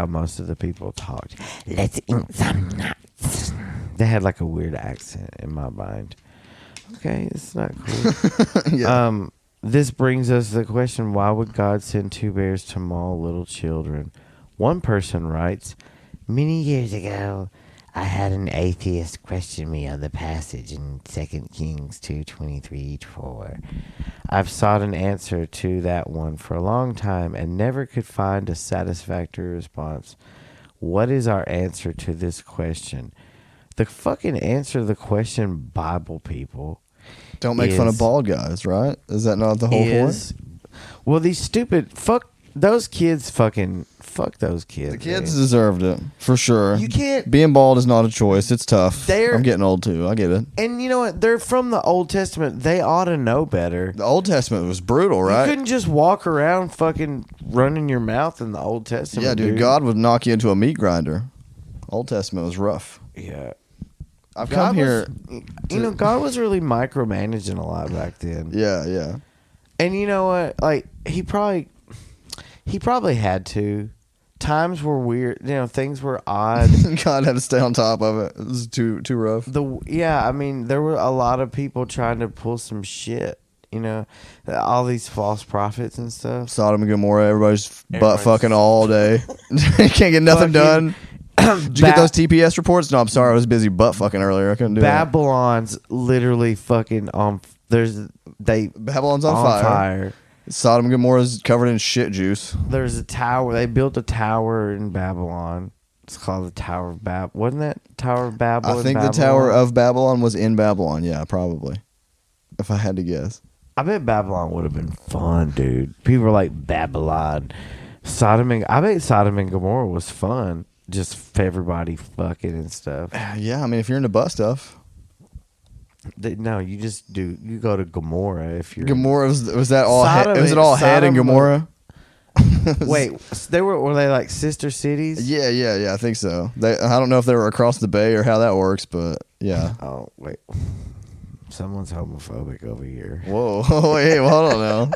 most of the people talked. Let's eat some nuts. They had like a weird accent in my mind. Okay, it's not cool. Yeah. This brings us to the question, why would God send 2 bears to maul little children? One person writes, many years ago, I had an atheist question me on the passage in 2 Kings 2:23-4. I've sought an answer to that one for a long time and never could find a satisfactory response. What is our answer to this question? The fucking answer to the question, Bible people, Don't make fun of bald guys, right? Is that not the whole point? Well, these stupid fuck those kids. Fuck those kids. The kids deserved it for sure. You can't. Being bald is not a choice. It's tough. I'm getting old too. I get it. And you know what? They're from the Old Testament. They ought to know better. The Old Testament was brutal, right? You couldn't just walk around fucking running your mouth in the Old Testament. Yeah, dude. God would knock you into a meat grinder. Old Testament was rough. Yeah. I've come here. God was really micromanaging a lot back then. Yeah. And you know what? Like he probably had to. Times were weird. Things were odd. God had to stay on top of it. It was too rough. I mean, there were a lot of people trying to pull some shit. All these false prophets and stuff. Sodom and Gomorrah. Everybody's butt fucking all day. Can't get nothing done. Did you get those TPS reports? No, I'm sorry. I was busy butt fucking earlier. I couldn't do Babylon's literally fucking on. Babylon's on fire. Sodom and Gomorrah's covered in shit juice. There's a tower. They built a tower in Babylon. It's called the Tower of Babel. Wasn't that Tower of Babel? I think the Tower of Babylon was in Babylon. Yeah, probably. If I had to guess. I bet Babylon would have been fun, dude. People were like, Babylon. I bet Sodom and Gomorrah was fun. Just for everybody fucking and stuff. Yeah, I mean, if you're into butt stuff. No, you just do. You go to Gomorrah if you're. Gomorrah was that all? Was it all head in Gomorrah? Wait, were they like sister cities? Yeah. I think so. I don't know if they were across the bay or how that works, but yeah. Oh wait, someone's homophobic over here. Whoa, wait, well, I don't know.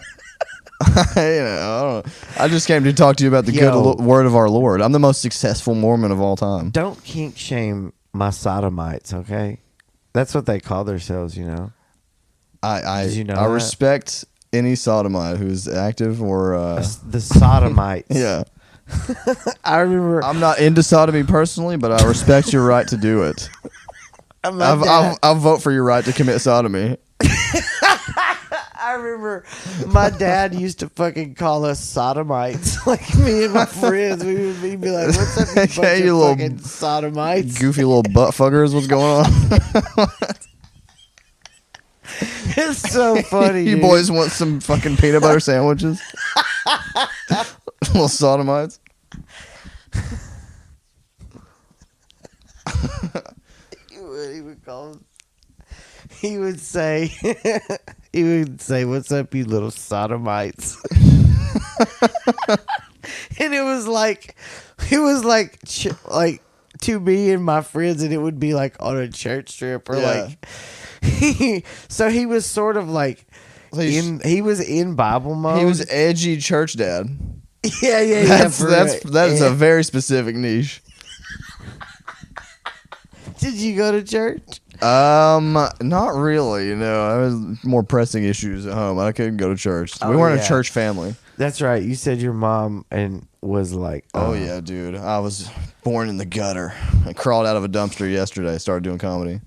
I don't know. I just came to talk to you about the good word of our Lord. I'm the most successful Mormon of all time. Don't kink shame my sodomites, okay? That's what they call themselves, I that? respect any sodomite who's active or the sodomites. Yeah. I remember. I'm not into sodomy personally, but I respect your right to do it. I'll vote for your right to commit sodomy. I remember my dad used to fucking call us sodomites. Like me and my friends, we'd be like, "What's up, you bunch of fucking sodomites? Goofy little butt fuckers, what's going on?" It's so funny. You boys want some fucking peanut butter sandwiches? Little sodomites. He would say, "What's up, you little sodomites?" And it was like to me and my friends, and it would be like on a church trip or like. So he was sort of like he was in Bible mode. He was edgy church dad. Yeah. That is a very specific niche. Did you go to church? Not really. I was more pressing issues at home. I couldn't go to church. We weren't a church family. That's right. You said your mom was like, oh yeah, dude. I was born in the gutter. I crawled out of a dumpster yesterday. Started doing comedy.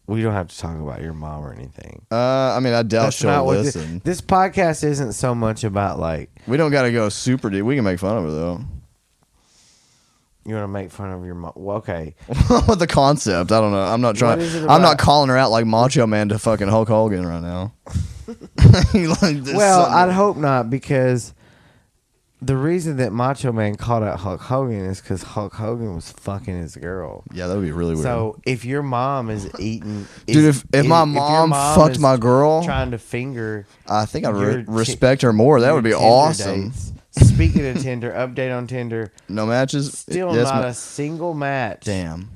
We don't have to talk about your mom or anything. I mean, I doubt she'll listen. This podcast isn't so much about like. We don't got to go super deep. We can make fun of her though. You want to make fun of your mom? Well, okay. What the concept? I don't know. I'm not trying. I'm not calling her out like Macho Man to fucking Hulk Hogan right now. Well, I'd hope not, because the reason that Macho Man called out Hulk Hogan is because Hulk Hogan was fucking his girl. Yeah, that would be really weird. So if your mom is eating, dude, if my mom fucked my girl, trying to finger, I think I'd respect her more. That would be awesome. Dates. Speaking of Tinder, update on Tinder. No matches. Still not a single match. Damn.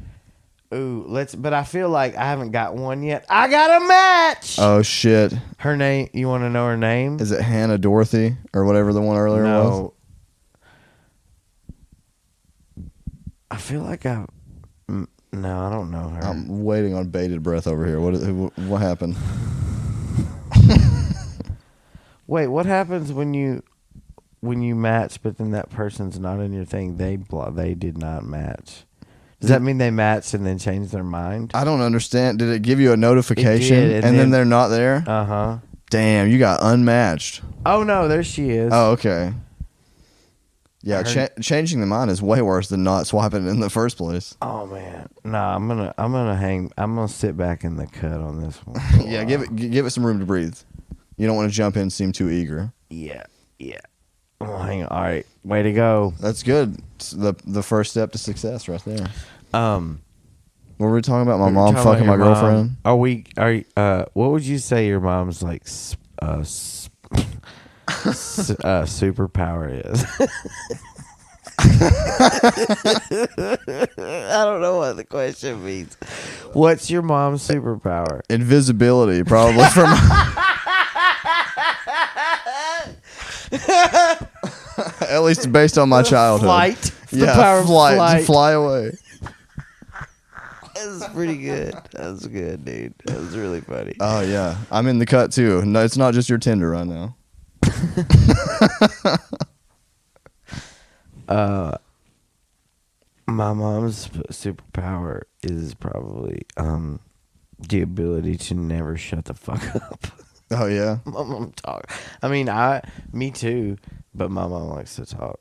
Ooh, but I feel like I haven't got one yet. I got a match. Oh shit. Her name? You want to know her name? Is it Hannah Dorothy or whatever the one earlier was? I feel like no, I don't know her. I'm waiting on bated breath over here. What happened? Wait, what happens when you match, but then that person's not in your thing? They did not match. Does that mean they matched and then changed their mind? I don't understand. Did it give you a notification it did, and then they're not there? Uh-huh. Damn, you got unmatched. Oh no, there she is. Oh, okay. Yeah, changing the mind is way worse than not swiping in the first place. Oh man, nah, I'm gonna sit back in the cut on this one. Yeah, give it some room to breathe. You don't want to jump in and seem too eager. Yeah. Oh, hang on. All right, way to go. That's good. It's the first step to success, right there. What were we talking about? My mom fucking my girlfriend. What would you say your mom's like superpower is? I don't know what the question means. What's your mom's superpower? Invisibility, probably from. At least based on my childhood. Flight. Yeah, the power of flight. Just fly away. That was pretty good. That was good, dude. That was really funny. Oh yeah, I'm in the cut too. No, it's not just your Tinder right now. My mom's superpower is probably the ability to never shut the fuck up. Oh yeah. My mom talk. I mean, me too, but my mom likes to talk.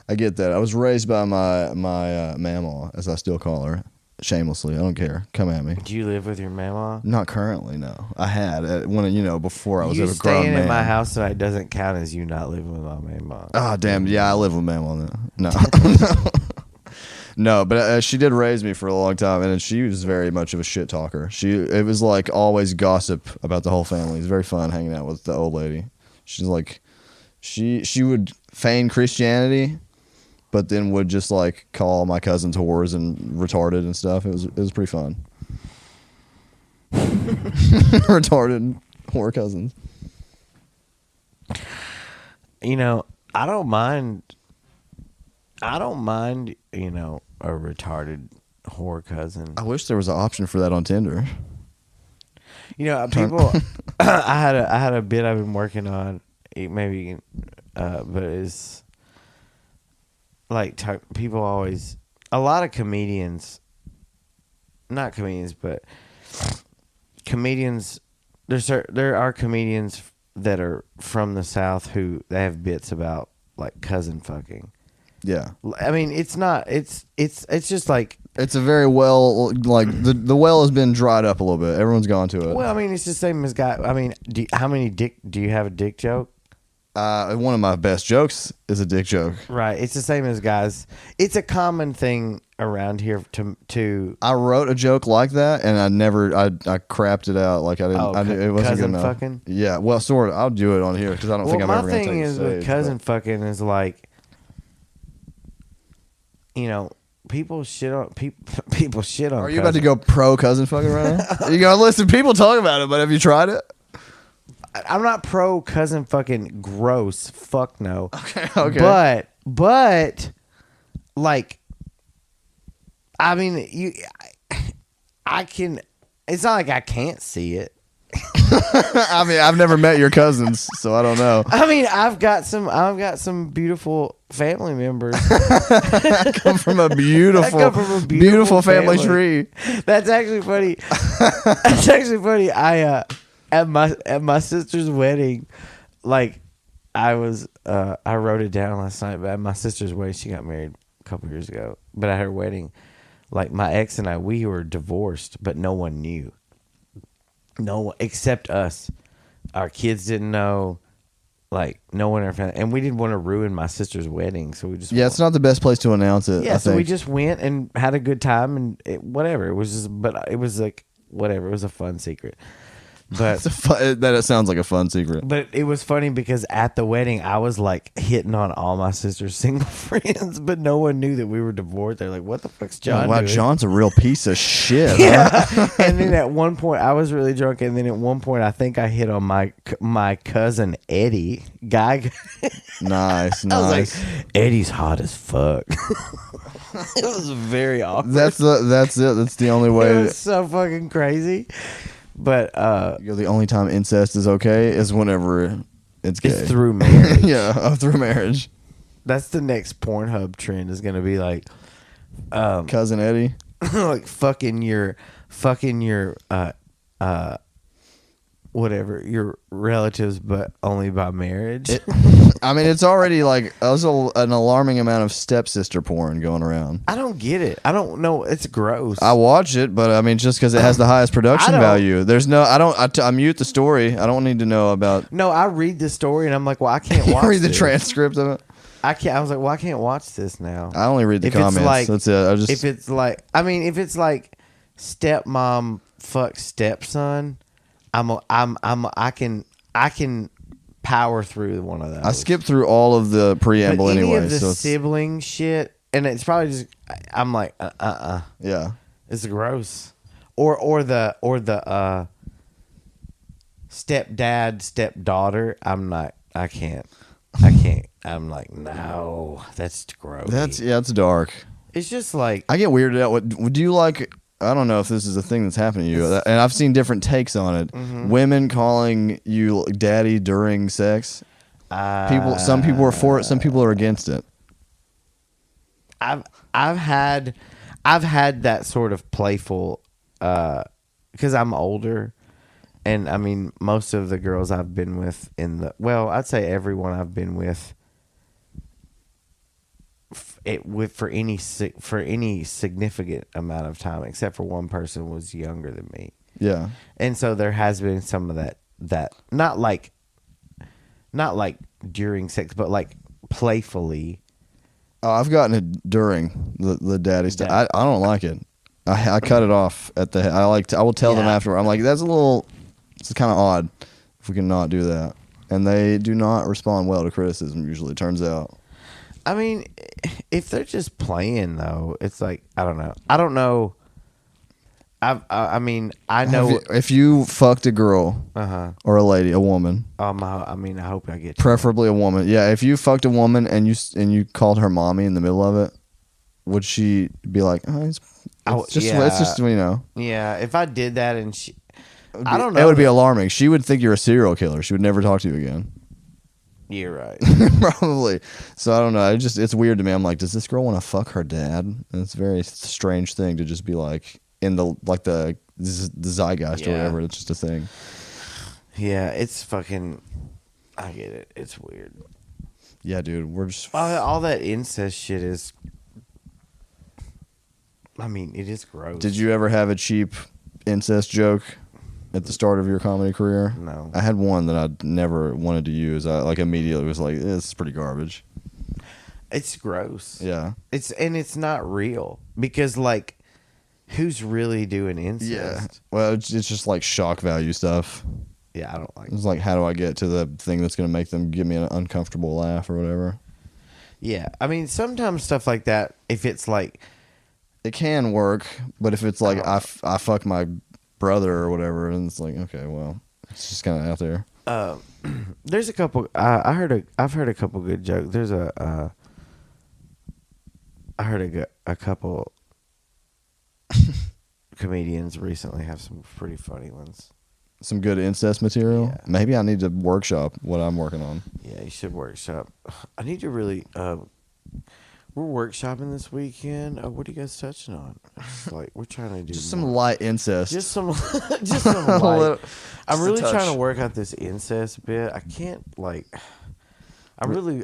I get that. I was raised by my mama, as I still call her, shamelessly. I don't care. Come at me. Do you live with your mama? Not currently, no. I had before I was you a grown man. staying in my house tonight doesn't count as you not living with my mama. Oh damn! Yeah, I live with mama. No. No, but she did raise me for a long time, and she was very much of a shit talker. It was like always gossip about the whole family. It was very fun hanging out with the old lady. She's like, she would feign Christianity, but then would just like call my cousins whores and retarded and stuff. It was pretty fun. Retarded whore cousins. I don't mind. A retarded whore cousin. I wish there was an option for that on Tinder. People. I had a bit I've been working on. Maybe, but it's like people always. A lot of comedians, not comedians, but comedians. There are comedians that are from the South who they have bits about like cousin fucking. Yeah, I mean, it's not. It's just like it's a very well like the well has been dried up a little bit. Everyone's gone to it. Well, I mean, it's the same as guy. I mean, how many do you have a dick joke? One of my best jokes is a dick joke. Right, it's the same as guys. It's a common thing around here to. I wrote a joke like that, and I crapped it out. Like I didn't. It wasn't good enough. Fucking. Yeah, well, sort of. I'll do it on here because I don't think I'm ever going to take it. My thing is with cousin fucking is like. People shit on people shit on. Are you about to go pro cousin fucking right now? You go listen. People talk about it, but have you tried it? I'm not pro cousin fucking gross. Fuck no. Okay. But like, I mean, I can. It's not like I can't see it. I mean, I've never met your cousins, so I don't know. I mean, I've got some beautiful family members. I come from a beautiful family tree. That's actually funny. That's actually funny. I at my sister's wedding, like I wrote it down last night. But at my sister's wedding, she got married couple years ago, but at her wedding, like my ex and I, we were divorced, but no one knew. No one except us. Our kids didn't know. Like no one ever found, and we didn't want to ruin my sister's wedding, so we just it's not the best place to announce it. Yeah, I so think. we just went and had a good time, and whatever. It was just, but it was like whatever. It was a fun secret. But That sounds like a fun secret. But it was funny because at the wedding, I was like hitting on all my sister's single friends, but no one knew that we were divorced. They're like, "What the fuck's John wow, doing?" John's a real piece of shit. Yeah. Huh? And then at one point, I was really drunk, and then at one point, I think I hit on my cousin Eddie, guy. Nice. I was like, "Eddie's hot as fuck." It was very awkward. That's it. That's the only It way. was so fucking crazy. But The only time incest is okay is whenever it's gay. it's through marriage. Through marriage. That's the next Pornhub trend is going to be like, Cousin Eddie. like fucking your whatever your relatives, but only by marriage. I mean, it's already like also an alarming amount of stepsister porn going around. I don't get it. I don't know. It's gross. I watch it, but I mean, just because it has the highest production I don't- value. There's no. I mute the story. I don't need to know about. No, I read the story and I'm like, well, I can't watch. Read the this. transcript of it. I can't. I was like, well, I can't watch this now. I only read the If it's comments. like- That's it. I just. If it's like, I mean, if it's like stepmom fuck stepson, I can power through one of those. I skipped through all of the preamble but any anyway. of the So it's, sibling shit, and it's probably just I'm like yeah. it's gross. Or the stepdad stepdaughter. I can't. I'm like, no, that's gross. It's dark. It's just like I get weirded out. What do you like? I don't know if this is a thing that's happening to you, and I've seen different takes on it. Mm-hmm. Women calling you daddy during sex. Some people are for it. Some people are against it. I've had that sort of playful because I'm older, and I mean most of the girls I've been with I'd say everyone I've been with for any significant amount of time, except for one person was younger than me. Yeah. And so there has been some of that not like during sex, but like playfully. Oh, I've gotten it during the daddy stuff. I don't like it. I cut it off at the. I will tell them afterward. I'm like, that's a little. It's kind of odd if we can not do that, and they do not respond well to criticism. Usually, it turns out. I mean, if they're just playing though, it's like I don't know. I mean, I know If you fucked a girl or a lady, a woman, I mean, I hope I get to preferably a woman. Yeah, if you fucked a woman and you called her mommy in the middle of it, would she be like, oh, it's just you know? Yeah, if I did that and I don't know. It would be alarming. She would think you're a serial killer. She would never talk to you again. You're right. Probably. So I don't know. It's weird to me. I'm like, does this girl want to fuck her dad? And it's a very strange thing to just be like in the zeitgeist or whatever. It's just a thing. Yeah, it's fucking. I get it. It's weird. Yeah, dude. We're just all that incest shit is. I mean, it is gross. Did you ever have a cheap incest joke at the start of your comedy career? No. I had one that I never wanted to use. I immediately was like, this is pretty garbage. It's gross. Yeah. It's not real because like, who's really doing incest? Yeah. Well, it's just like shock value stuff. Yeah, I don't like. It's like, how do I get to the thing that's going to make them give me an uncomfortable laugh or whatever? Yeah, I mean, sometimes stuff like that. If it's like, it can work, but if it's like I fuck my brother or whatever, and it's like, okay, well, it's just kind of out there. There's a couple. I've heard a couple good jokes. There's I heard a couple comedians recently have some pretty funny ones. Some good incest material. Yeah. Maybe I need to workshop what I'm working on. Yeah, you should workshop. I need to really. We're workshopping this weekend. What are you guys touching on? It's like we're trying to do Just some more. light incest. Just some light. I'm really touch. trying to work out this incest bit. I can't like. I'm really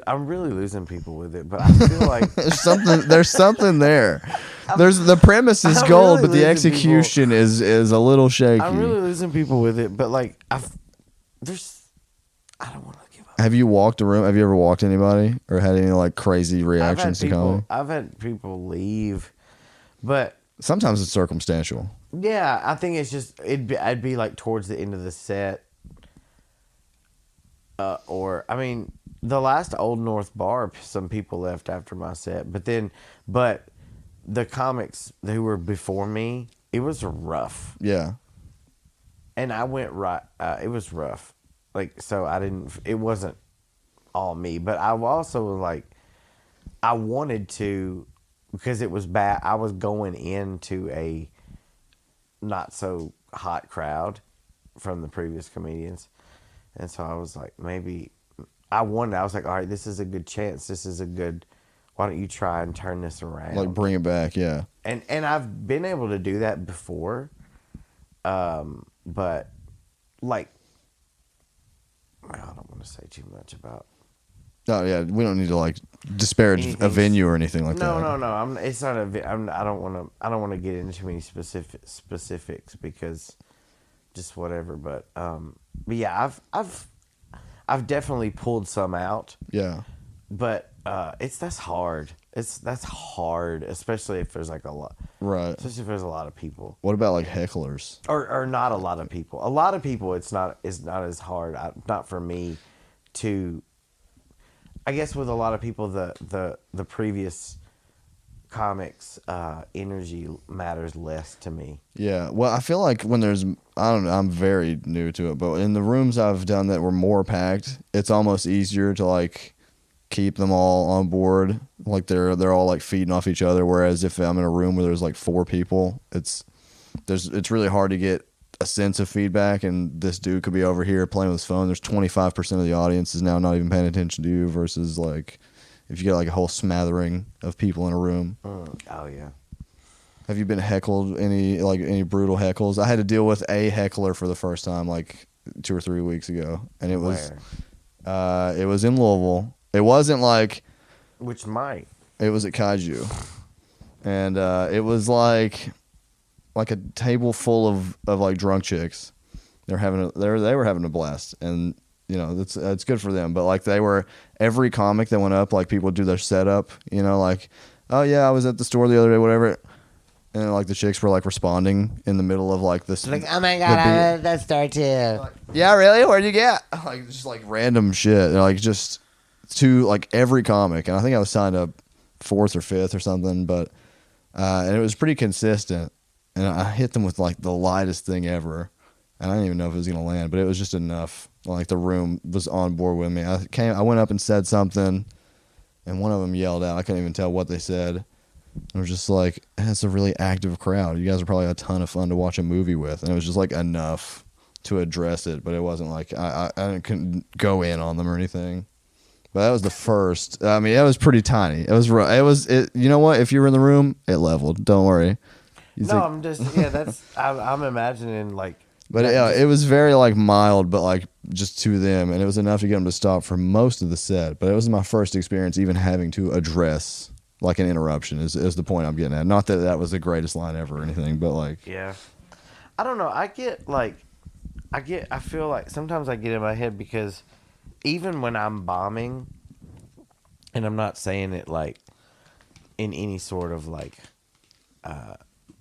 losing people with it, but I feel like there's something there. There's the premise is gold, really but the execution is a little shaky. I'm really losing people with it, but like I don't want to give up. Have you walked a room? Have you ever walked anybody or had any like crazy reactions to comedy? I've had people leave, but sometimes it's circumstantial. Yeah, I think it's just I'd be like towards the end of the set, or I mean, the last Old North bar, some people left after my set, but the comics who were before me, it was rough. Yeah, and I went right. It was rough, like so I didn't. It wasn't all me, but I also was like, I wanted to because it was bad. I was going into a not so hot crowd from the previous comedians, and so I was like, maybe I was like, all right, this is a good chance. This is a good. Why don't you try and turn this around? like bring it back, yeah. And I've been able to do that before, but like I don't want to say too much about. Oh yeah, we don't need to like disparage a venue or anything like that. No. It's not a. I don't want to get into too many specifics because just whatever. But yeah, I've definitely pulled some out. Yeah. But that's hard. That's hard, especially if there's like a lot. Right. Especially if there's a lot of people. What about like hecklers? Or not a lot of people. A lot of people, it's not as hard. Not for me to. I guess with a lot of people, the previous comics energy matters less to me. Yeah, well, I feel like when there's, I don't know, I'm very new to it, but in the rooms I've done that were more packed, it's almost easier to like keep them all on board, like they're all like feeding off each other. Whereas if I'm in a room where there's like 4 people, it's really hard to get a sense of feedback, and this dude could be over here playing with his phone. There's 25% of the audience is now not even paying attention to you, versus like if you get like a whole smattering of people in a room. Oh yeah. Have you been heckled any brutal heckles? I had to deal with a heckler for the first time like 2 or 3 weeks ago, and it was in Louisville. It wasn't like which might. It was at Kaiju, and it was like a table full of like drunk chicks. They were having a blast, and you know it's good for them. But like every comic that went up, like people would do their setup, you know, like, oh yeah, I was at the store the other day, whatever. And like the chicks were like responding in the middle of like this, like, oh my god, I heard that star too. Like, yeah, really? Where'd you get? Like just like random shit, like just to like every comic. And I think I was signed up 4th or 5th or something, but and it was pretty consistent. And I hit them with like the lightest thing ever, and I didn't even know if it was gonna land, but it was just enough. Like the room was on board with me. I went up and said something, and one of them yelled out. I couldn't even tell what they said. I was just like, it's a really active crowd. You guys are probably a ton of fun to watch a movie with, and it was just like enough to address it. But it wasn't like I couldn't go in on them or anything. But that was the first. I mean, it was pretty tiny. It was. You know what? If you were in the room, it leveled. Don't worry. I'm just that's I'm imagining like. But yeah, it was very like mild, but like just to them, and it was enough to get them to stop for most of the set. But it was my first experience even having to address like an interruption. Is the point I'm getting at? Not that was the greatest line ever or anything, but like yeah, I don't know. I feel like sometimes I get in my head because even when I'm bombing, and I'm not saying it like in any sort of like.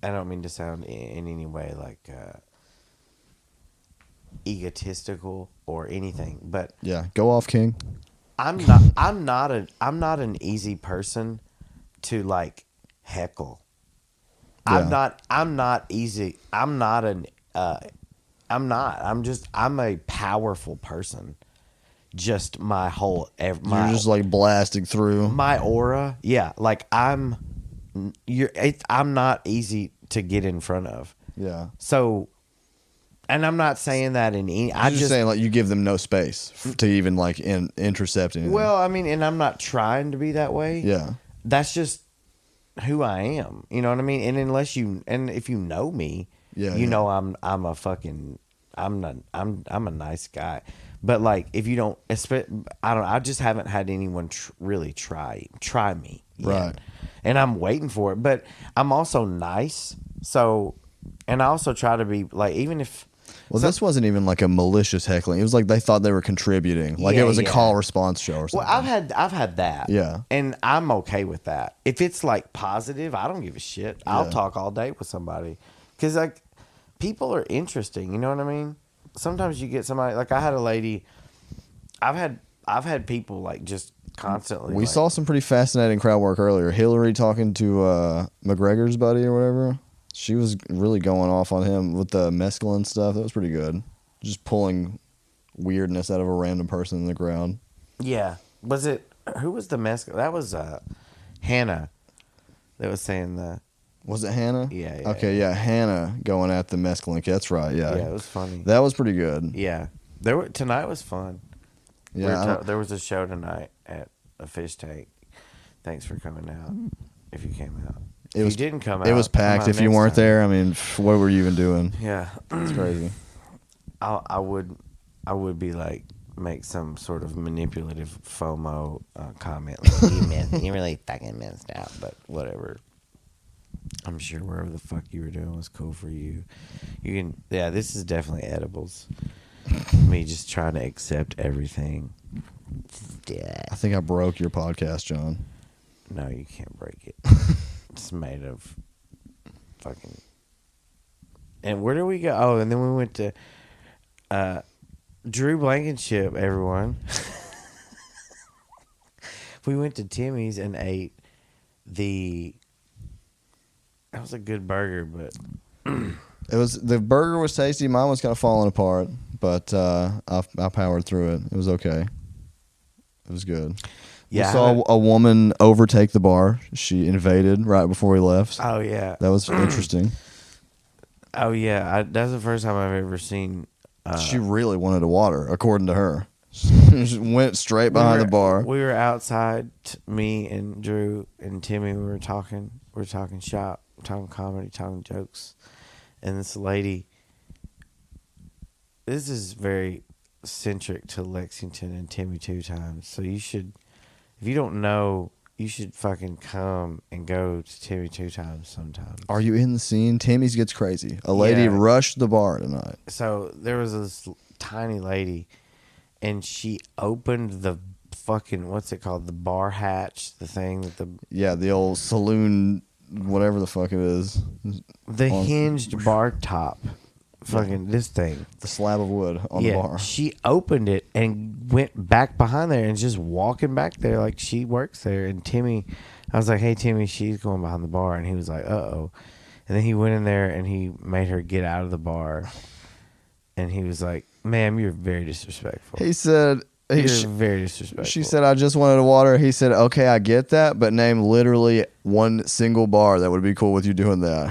I don't mean to sound in any way like egotistical or anything, but yeah, go off, King. I'm not an easy person to like heckle. Yeah. I'm not easy. I'm a powerful person. Just my whole you're just like blasting through my aura. Yeah, like I'm not easy to get in front of. Yeah. So, and I'm not saying that in any. I'm just saying like you give them no space to even like intercept anything. Well, I mean, and I'm not trying to be that way. Yeah. That's just who I am. You know what I mean? And if you know me, yeah, you know I'm a fucking I'm a nice guy. But like, if you don't, I don't. I just haven't had anyone really try me yet. Right. And I'm waiting for it. But I'm also nice, so, and I also try to be like, even if. Well, this wasn't even like a malicious heckling. It was like they thought they were contributing, like it was a call response show or something. Well, I've had that. Yeah. And I'm okay with that. If it's like positive, I don't give a shit. I'll talk all day with somebody, because like people are interesting. You know what I mean? Sometimes you get somebody like, I had a lady. I've had people like just constantly. We saw some pretty fascinating crowd work earlier. Hillary talking to McGregor's buddy or whatever. She was really going off on him with the mescaline stuff. That was pretty good. Just pulling weirdness out of a random person in the crowd. Yeah. Was it, who was the mescaline? That was Hannah that was saying the. Was it Hannah? Yeah. Okay, yeah. Hannah going at the mescaline. That's right, yeah. Yeah, it was funny. That was pretty good. Yeah. Tonight was fun. Yeah. There was a show tonight at a fish tank. Thanks for coming out. If you came out. If you didn't come out. It was packed. If you weren't there, I mean, what were you even doing? Yeah. It's crazy. I would be like, make some sort of manipulative FOMO comment. Like, you really fucking messed out, but whatever. I'm sure wherever the fuck you were doing was cool for you. You can, yeah, this is definitely edibles. Me just trying to accept everything. I think I broke your podcast, John. No, you can't break it. It's made of fucking. And where did we go? Oh, and then we went to Drew Blankenship, everyone. We went to Timmy's and ate that was a good burger, but the burger was tasty. Mine was kind of falling apart, but I powered through it. It was okay. It was good. Yeah, we saw a woman overtake the bar. She invaded right before we left. Oh yeah, that was interesting. Oh yeah, that's the first time I've ever seen. She really wanted a water, according to her. She went straight behind the bar. We were outside, me and Drew and Timmy. We were talking shop, talking comedy, talking jokes, and this lady. This is very centric to Lexington and Timmy two times. So you should, if you don't know, you should fucking come and go to Timmy two times sometimes. Are you in the scene? Timmy's gets crazy. A lady rushed the bar tonight. So there was this tiny lady, and she opened the fucking, what's it called? The bar hatch, the thing that the old saloon, whatever the fuck it is. The hinged bar top. Fucking this thing. The slab of wood on the bar. She opened it and went back behind there and just walking back there like she works there. And Timmy, I was like, hey, Timmy, she's going behind the bar. And he was like, uh-oh. And then he went in there and he made her get out of the bar. And he was like, ma'am, you're very disrespectful. He said... You're very disrespectful. She said, I just wanted a water. He said, okay, I get that, but name literally one single bar that would be cool with you doing that.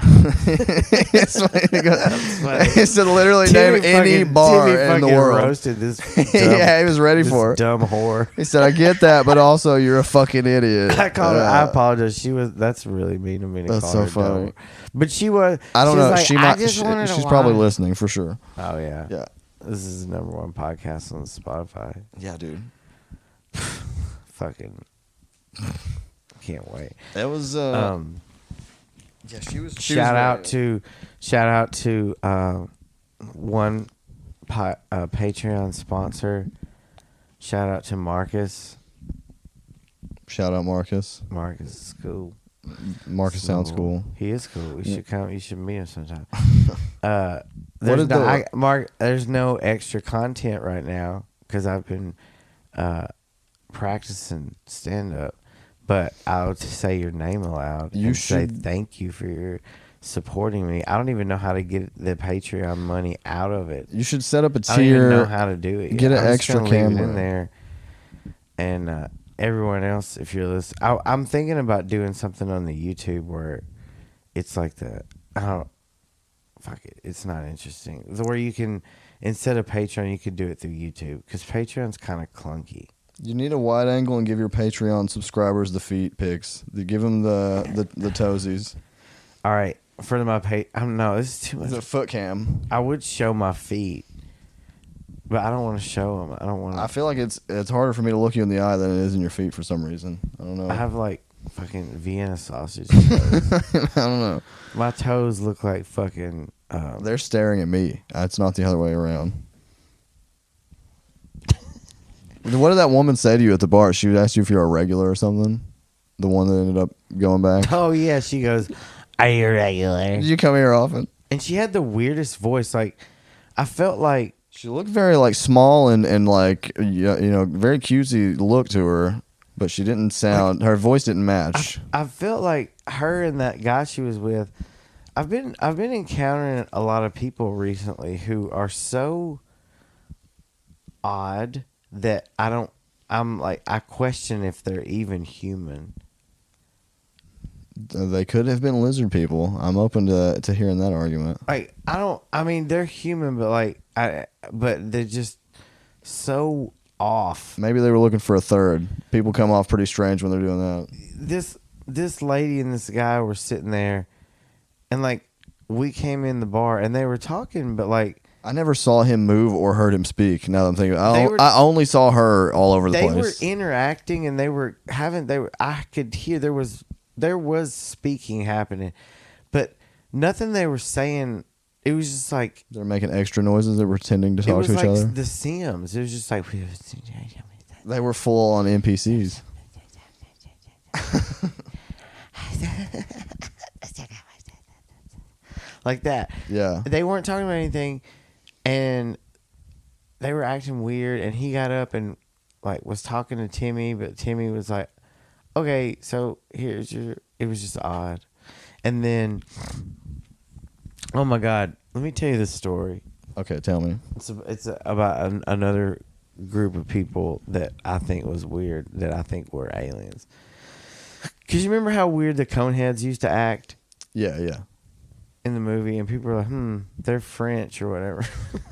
He said, literally Timmy name any bar in the world. Roasted this yeah, he was ready for it. Dumb whore. He said, I get that, but also you're a fucking idiot. I called her. I apologize. That's really mean of me to that's call so her funny. dumb. But she was. I don't know. Like, she might. She's probably listening for sure. Oh yeah. Yeah. This is the #1 podcast on Spotify. Yeah, dude. Fucking can't wait. That was yeah, she was shout out to one Patreon sponsor. Shout out to Marcus. Shout out Marcus. Marcus is cool. Marcus sounds cool. He is cool. You should come. You should meet him sometime. There's no extra content right now because I've been practicing stand-up, but I'll just say your name aloud. You should say thank you for your supporting me. I don't even know how to get the Patreon money out of it. You should set up a tier. I don't even know how to do it. Get an extra camera in there, and everyone else, if you're listening, I'm thinking about doing something on the YouTube where it's like fuck it, it's not interesting. Where you can, instead of Patreon, you could do it through YouTube because Patreon's kind of clunky. You need a wide angle and give your Patreon subscribers the feet pics. Give them the toesies. All right, for my no, this is too much. It's a foot cam. I would show my feet, but I don't want to show them. I don't want I to. feel like it's harder for me to look you in the eye than it is in your feet for some reason. I don't know. I have like fucking Vienna sausage toes. I don't know. My toes look like fucking. They're staring at me. It's not the other way around. What did that woman say to you at the bar? She would ask you if you're a regular or something. The one that ended up going back. Oh yeah, she goes, "Are you regular?" Did you come here often? And she had the weirdest voice. Like, I felt like She looked very like small and like very cutesy look to her, but she didn't sound. Her voice didn't match. I felt like her and that guy she was with. I've been encountering a lot of people recently who are so odd that I question if they're even human. They could have been lizard people. I'm open to hearing that argument. Like I mean they're human, but but they're just so off. Maybe they were looking for a third. People come off pretty strange when they're doing that. This lady and this guy were sitting there, and like we came in the bar and they were talking, but like I never saw him move or heard him speak. Now that I'm thinking, I only saw her all over the place. They were interacting and I could hear there was speaking happening, but nothing they were saying. It was just like they're making extra noises. They were pretending to talk to each other. It was like The Sims. It was just like they were full on NPCs. Like that. Yeah. They weren't talking about anything, and they were acting weird. And he got up and like was talking to Timmy, but Timmy was like, "Okay, so here's your." It was just odd, and then, oh my God, let me tell you this story. Okay, tell me. It's about another group of people that I think was weird, that I think were aliens. Cause you remember how weird the Coneheads used to act? Yeah, yeah. In the movie, and people were like, they're French or whatever.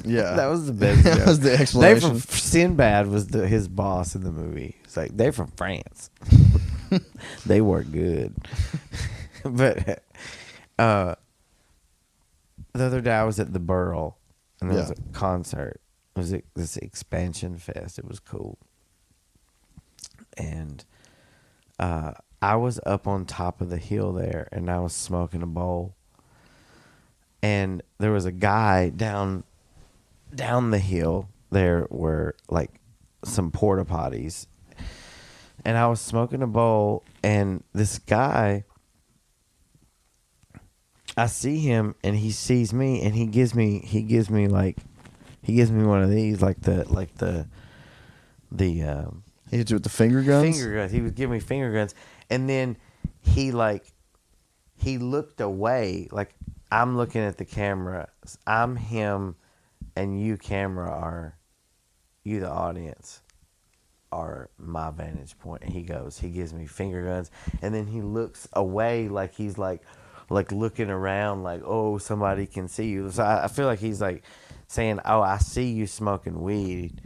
Yeah. That was the best joke. That was the explanation. They from Sinbad was his boss in the movie. It's like, they're from France. They were good. But the other day I was at the Burl, and there was a concert. It was this Expansion Fest. It was cool. And I was up on top of the hill there, and I was smoking a bowl. And there was a guy down the hill. There were like some porta potties, and I was smoking a bowl. And this guy, I see him, and he sees me, and he gives me one of these, like the he hit you with the finger guns. Finger guns. He was giving me finger guns, and then he looked away, like. I'm looking at the camera. I'm him, and you, camera, you, the audience, are my vantage point. And he gives me finger guns, and then he looks away like he's like looking around, like, oh, somebody can see you. So I feel like he's like saying, oh, I see you smoking weed.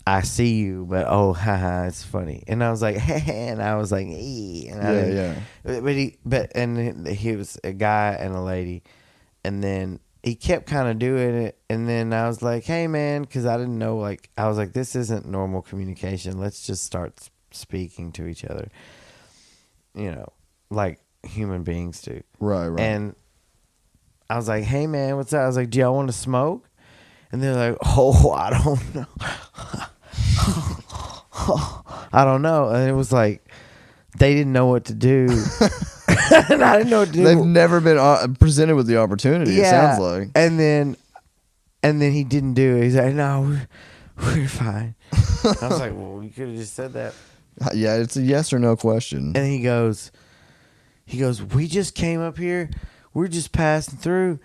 I see you, but oh, haha, it's funny. And I was like, hey, and I was like, ee. And he was a guy and a lady, and then he kept kind of doing it, and then I was like, hey, man, because I didn't know, like, I was like, this isn't normal communication. Let's just start speaking to each other, like human beings do. Right. And I was like, hey, man, what's up? I was like, do y'all want to smoke? And they're like, oh, I don't know. I don't know. And it was like, they didn't know what to do. And I didn't know what to do. They've never been presented with the opportunity, it sounds like. And then he didn't do it. He's like, no, we're fine. I was like, well, you could have just said that. Yeah, it's a yes or no question. And he goes, we just came up here. We're just passing through.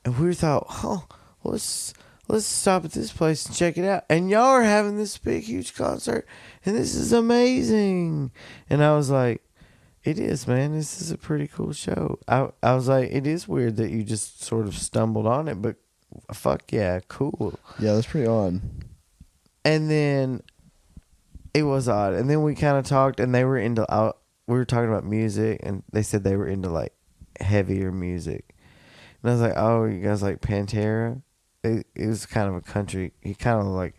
And we thought, oh, let's stop at this place and check it out. And y'all are having this big, huge concert, and this is amazing. And I was like, it is, man. This is a pretty cool show. I was like, it is weird that you just sort of stumbled on it, but fuck yeah, cool. Yeah, that's pretty odd. And then it was odd. And then we kind of talked, and they were into, we were talking about music, and they said they were into like heavier music. And I was like, oh, you guys like Pantera? it was kind of a country. He kind of like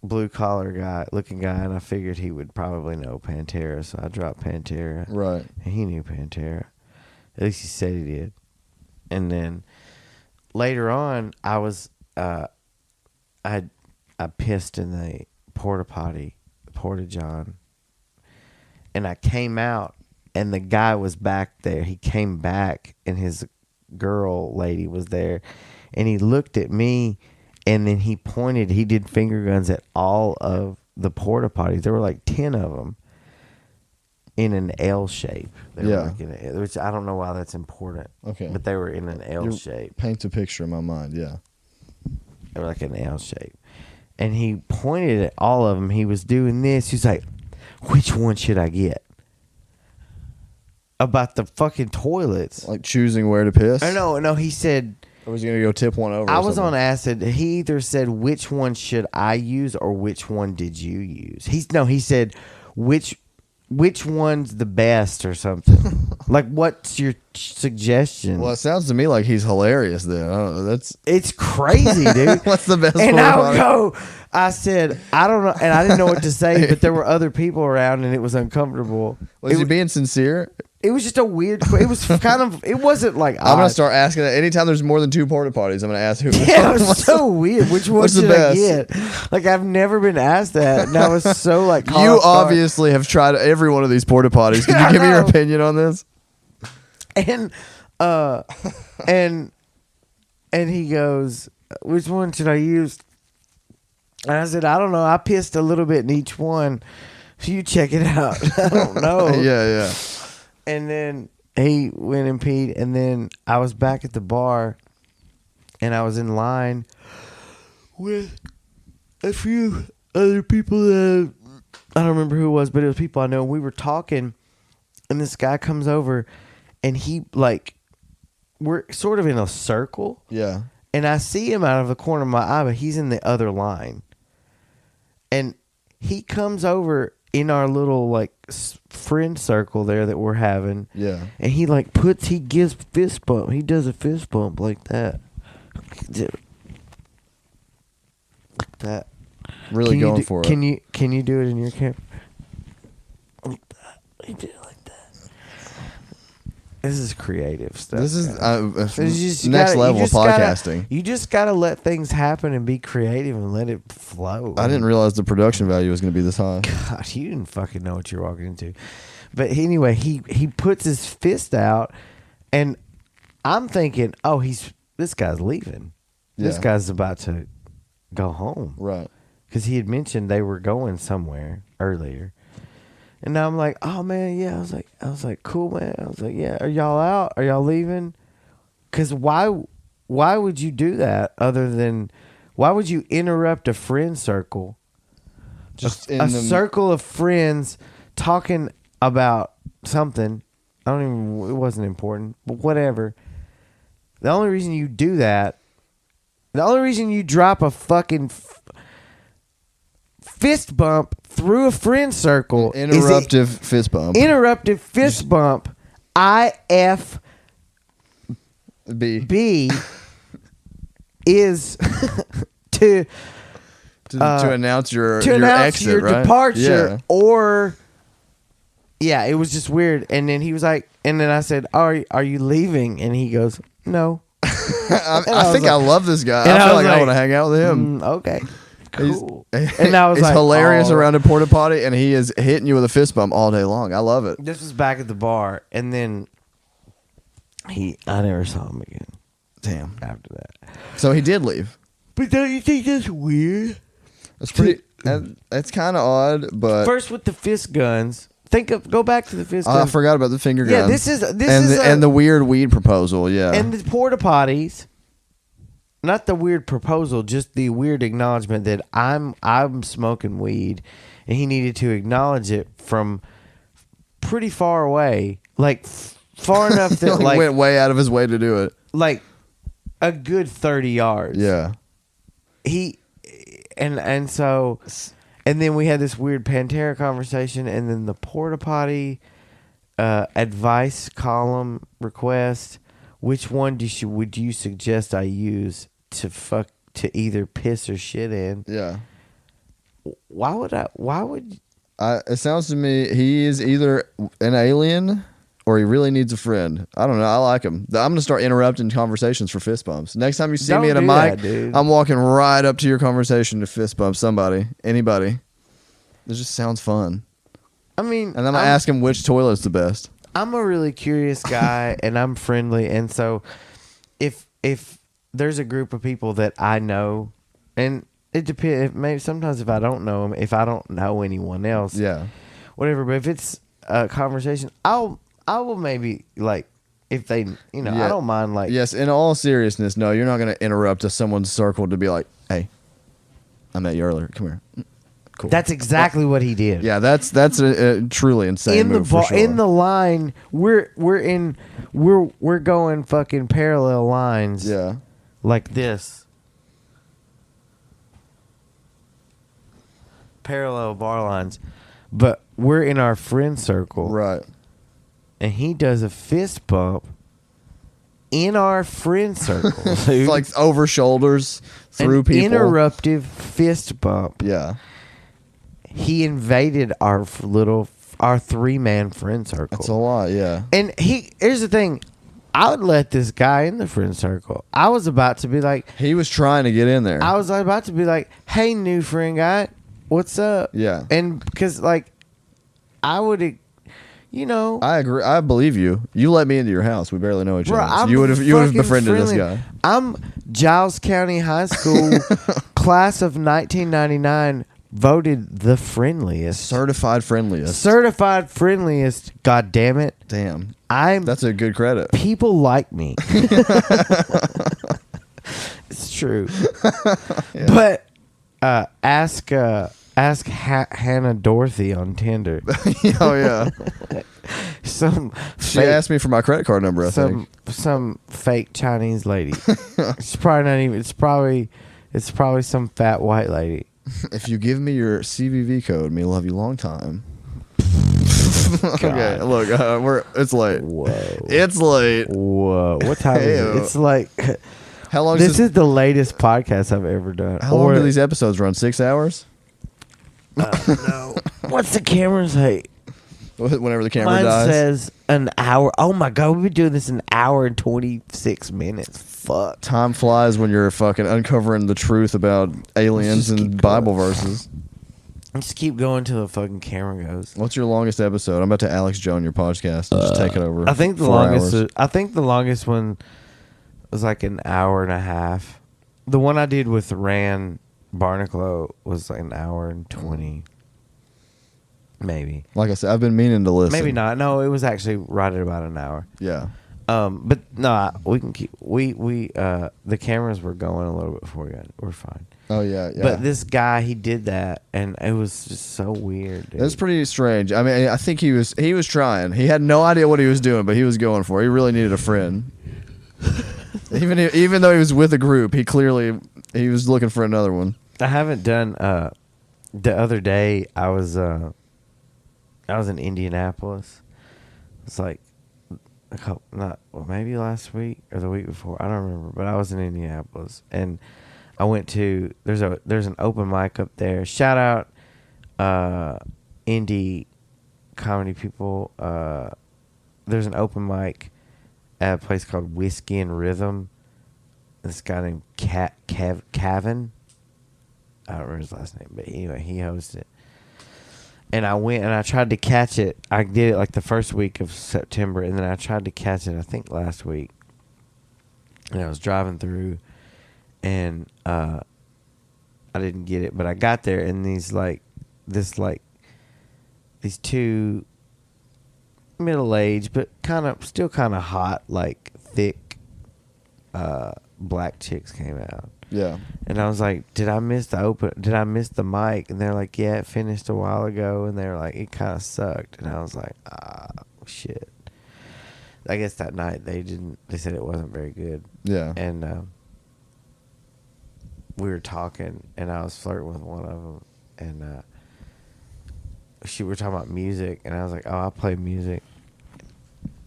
blue collar looking guy, and I figured he would probably know Pantera, so I dropped Pantera. Right. And he knew Pantera. At least he said he did. And then later on, I was I pissed in the porta john, and I came out, and the guy was back there. He came back, and his girl lady was there, and he looked at me, and then he pointed. He did finger guns at all of the porta potties. There were like 10 of them in an L shape. They were like which I don't know why that's important. Okay. But they were in an L shape. Paints a picture in my mind, yeah. They were like an L shape. And he pointed at all of them. He was doing this. He's like, which one should I get? About the fucking toilets. Like choosing where to piss? No, he said... Or was he going to go tip one over? I was on acid. He either said, which one should I use, or which one did you use? He said, which one's the best or something. Like, what's your suggestion? Well, it sounds to me like he's hilarious then. I don't know. It's crazy, dude. What's the best and one? I said, I don't know. And I didn't know what to say, but there were other people around, and it was uncomfortable. Was he being sincere? It was just a weird. It was kind of. It wasn't like. I'm gonna start asking that anytime there's more than 2 porta potties. I'm gonna ask who. Yeah, it was so weird. Which one should I get? Like, I've never been asked that, and I was so like. You obviously have tried every one of these porta potties. Can you give me your opinion on this? And and he goes, which one should I use? And I said, I don't know. I pissed a little bit in each one. So you check it out. I don't know. Yeah. And then he went and peed, and then I was back at the bar, and I was in line with a few other people that I don't remember who it was, but it was people I know. We were talking, and this guy comes over, and he we're sort of in a circle. Yeah. And I see him out of the corner of my eye, but he's in the other line. And he comes over in our little like friend circle there that we're having. Yeah. And he gives fist bump. He does a fist bump like that. Like that. Really going for it. Can you do it in your camera? Like that. He did it like that. This is creative stuff. This is you next level of podcasting. You just gotta let things happen and be creative and let it flow. I didn't realize the production value was going to be this high. God, you didn't fucking know what you're walking into. But anyway, he puts his fist out, and I'm thinking, oh, this guy's leaving. Yeah. This guy's about to go home, right? Because he had mentioned they were going somewhere earlier. And now I'm like, oh man, yeah. I was like, cool, man. I was like, yeah. Are y'all out? Are y'all leaving? Because why would you do that? Other than, why would you interrupt a friend circle? Just a circle of friends talking about something. It wasn't important, but whatever. The only reason you do that, the only reason you drop a fucking fist bump through a friend circle. Interruptive fist bump. Interruptive fist bump. IFB is to announce your exit, your right? departure, yeah. Or it was just weird. And then he was like, and then I said, are you leaving? And he goes, no. I think I love this guy. I feel like I want to hang out with him. Okay. Cool. And I was hilarious around a porta potty, and he is hitting you with a fist bump all day long. I love it. This was back at the bar, and then I never saw him again. Damn. After that, so he did leave. But don't you think that's weird? That's pretty. That's kind of odd. But first with the fist guns. Go back to the fist guns. I forgot about the finger guns. Yeah, this is the weird weed proposal. Yeah, and the porta potties. Not the weird proposal, just the weird acknowledgement that I'm smoking weed, and he needed to acknowledge it from pretty far away, like far enough that like went way out of his way to do it, like a good 30 yards. Yeah. So then we had this weird Pantera conversation, and then the porta potty advice column request. Which one would you suggest I use? to either piss or shit in. Yeah. Why would It sounds to me he is either an alien or he really needs a friend. I don't know. I like him. I'm gonna start interrupting conversations for fist bumps. Next time you see me at a mic, I'm walking right up to your conversation to fist bump somebody, anybody. It just sounds fun. I mean, and then I ask him which toilet's the best. I'm a really curious guy, and I'm friendly, and so if there's a group of people that I know, and it depends. Maybe sometimes if I don't know them, if I don't know anyone else, yeah, whatever. But if it's a conversation, I will maybe like if they, I don't mind like. Yes, in all seriousness, no, you're not going to interrupt someone's circle to be like, "Hey, I met you earlier. Come here." Cool. That's exactly what he did. Yeah, that's a truly insane move for sure. In the line, we're going fucking parallel lines. Yeah, like this. Parallel bar lines, but we're in our friend circle, right? And he does a fist bump in our friend circle, It's like over shoulders through people. Interruptive fist bump. Yeah. He invaded our 3-man friend circle. That's a lot, yeah. And here's the thing. I would let this guy in the friend circle. I was about to be like... He was trying to get in there. I was about to be like, hey, new friend guy, what's up? Yeah. And because, like, I would... I agree. I believe you. You let me into your house. We barely know each other. You would have befriended friendly. This guy. I'm Giles County High School class of 1999... voted the friendliest. Certified friendliest. God damn it. Damn. That's a good credit. People like me. It's true. Yeah. But ask Hannah Dorothy on Tinder. Oh yeah. She asked me for my credit card number, I think. Some fake Chinese lady. It's probably not even it's probably some fat white lady. If you give me your CVV code, me love you long time. Okay, look, it's late. Whoa. It's late. Whoa. What time is it? It's like... How long This is the latest podcast I've ever done. How long do these episodes run? 6 hours? No. What's the camera say? Whenever the camera Mine dies? says an hour. Oh my God, we've been doing this an hour and 26 minutes. Fuck. Time flies when you're fucking uncovering the truth about aliens and Bible verses. Just keep going till the fucking camera goes. What's your longest episode? I'm about to Alex Jones your podcast. Just take it over. I think the longest one was like an hour and a half. The one I did with Rand Barnacle was like an hour and 20. Maybe. Like I said, I've been meaning to listen. Maybe not. No, it was actually right at about an hour. Yeah. But no, we can keep. The cameras were going a little bit before we got. We're fine. Oh yeah, yeah. But this guy, he did that, and it was just so weird. Dude. It was pretty strange. I mean, I think he was trying. He had no idea what he was doing, but he was going for it. He really needed a friend. Even though he was with a group, he was looking for another one. I haven't done. The other day, I was in Indianapolis. It's like maybe last week or the week before. I don't remember, but I was in Indianapolis, and I went to there's an open mic up there. Shout out indie comedy people. There's an open mic at a place called Whiskey and Rhythm. This guy named Kevin. I don't remember his last name, but anyway, he hosted it. And I went and I tried to catch it. I did it like the first week of September, and then I tried to catch it, I think, last week. And I was driving through, and I didn't get it, but I got there, and these two middle-aged, but still kind of hot, like thick black chicks came out. Yeah. And I was like, did I miss the mic? And they're like, yeah, it finished a while ago. And they were like, it kind of sucked. And I was like, shit. I guess that night they said it wasn't very good. Yeah. And we were talking, and I was flirting with one of them. And we were talking about music. And I was like, oh, I play music.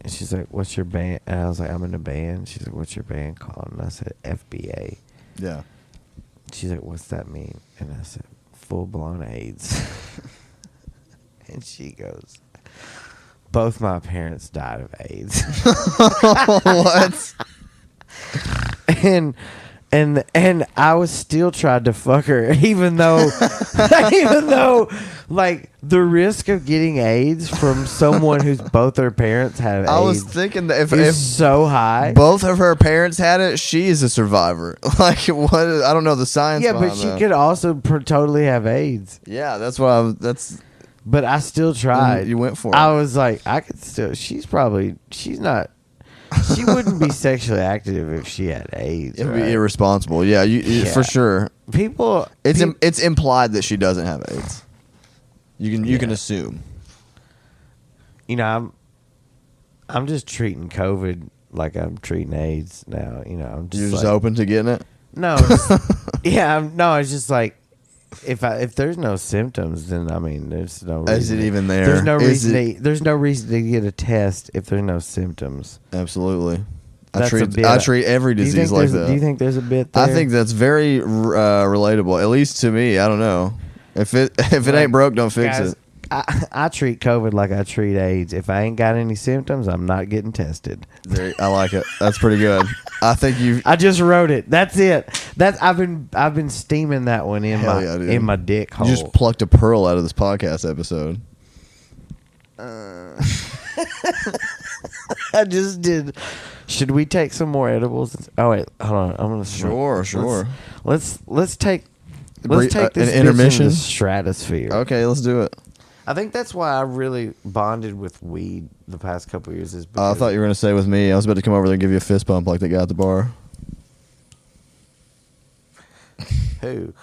And she's like, what's your band? And I was like, I'm in a band. She's like, what's your band called? And I said, FBA. Yeah. She's like, what's that mean? And I said, full-blown AIDS. And she goes, both my parents died of AIDS. What? And I was still trying to fuck her, even though like the risk of getting AIDS from someone who's both their parents have AIDS. I was thinking that if so high, both of her parents had it, she is a survivor. Like what? I don't know the science. Yeah, but she could also totally have AIDS. Yeah, that's what But I still tried. You went for it. I was like, I could still. She's not. She wouldn't be sexually active if she had AIDS. It would right? be irresponsible. Yeah, for sure. People. It's implied that she doesn't have AIDS. You can assume. You know, I'm just treating COVID like I'm treating AIDS now. You know, I'm just. You're just like, open to getting it. No. It's just like. If there's no symptoms, then I mean, there's no reason. Is it even there? There's no reason. There's no reason to get a test if there's no symptoms. Absolutely. That's I treat every disease like that. Do you think there's a bit there? I think that's very relatable, at least to me. I don't know. If it ain't broke, don't fix guys, it. I treat COVID like I treat AIDS. If I ain't got any symptoms, I'm not getting tested. I like it. That's pretty good. I think I just wrote it. That's it. I've been steaming that one in in my dick hole. You just plucked a pearl out of this podcast episode. I just did. Should we take some more edibles? Oh wait, hold on. I'm gonna Sure. Let's take this an bitch intermission? into the stratosphere. Okay, let's do it. I think that's why I really bonded with weed the past couple of years. Is I because thought you were going to say with me. I was about to come over there and give you a fist bump like they got at the bar. who?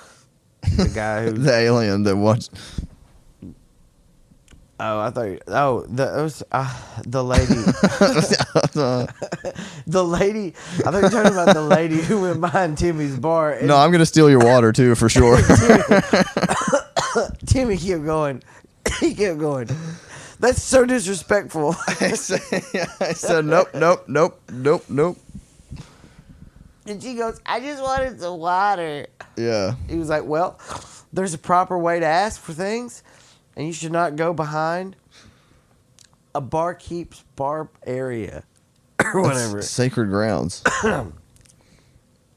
The guy who The alien that watched. Oh, I thought. The lady. The lady. I thought you were talking about the lady who went behind Timmy's bar. And No, I'm going to steal your water too, for sure. Timmy kept going. He kept going. That's so disrespectful. I said nope. And she goes, I just wanted some water. Yeah. He was like, well, there's a proper way to ask for things, and you should not go behind a barkeep's bar area or whatever. That's sacred grounds.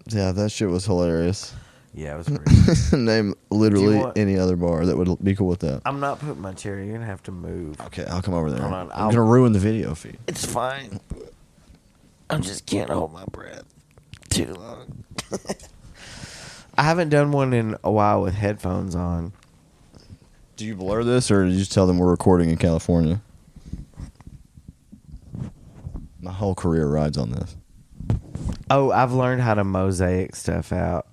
Yeah, that shit was hilarious. Yeah, it was pretty. Name literally any other bar that would be cool with that. I'm not putting my chair. You're going to have to move. Okay, I'll come over there. Hold on, I'm going to ruin the video feed. It's fine. I just can't hold my breath too long. I haven't done one in a while with headphones on. Do you blur this, or did you just tell them we're recording in California? My whole career rides on this. Oh, I've learned how to mosaic stuff out.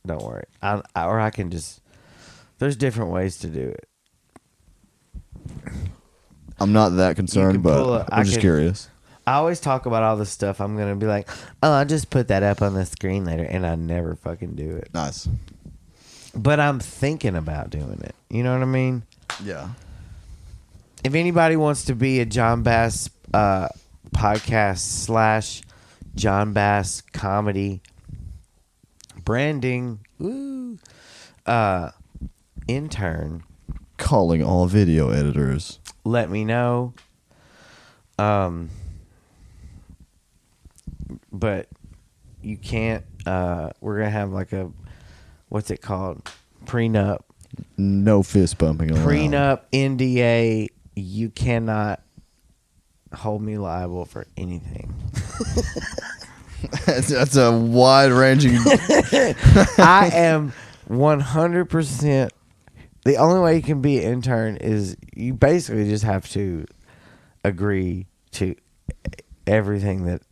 Don't worry. I can just... There's different ways to do it. I'm not that concerned, but I'm just curious. I always talk about all this stuff. I'm going to be like, oh, I'll just put that up on the screen later. And I never fucking do it. Nice. But I'm thinking about doing it. You know what I mean? Yeah. If anybody wants to be a Jon Bass podcast / Jon Bass comedy branding intern, calling all video editors, let me know. But you can't. We're gonna have like a, what's it called? Prenup. No fist bumping allowed. Prenup, NDA. You cannot hold me liable for anything. That's a wide ranging. I am 100%. The only way you can be an intern is you basically just have to agree to everything that.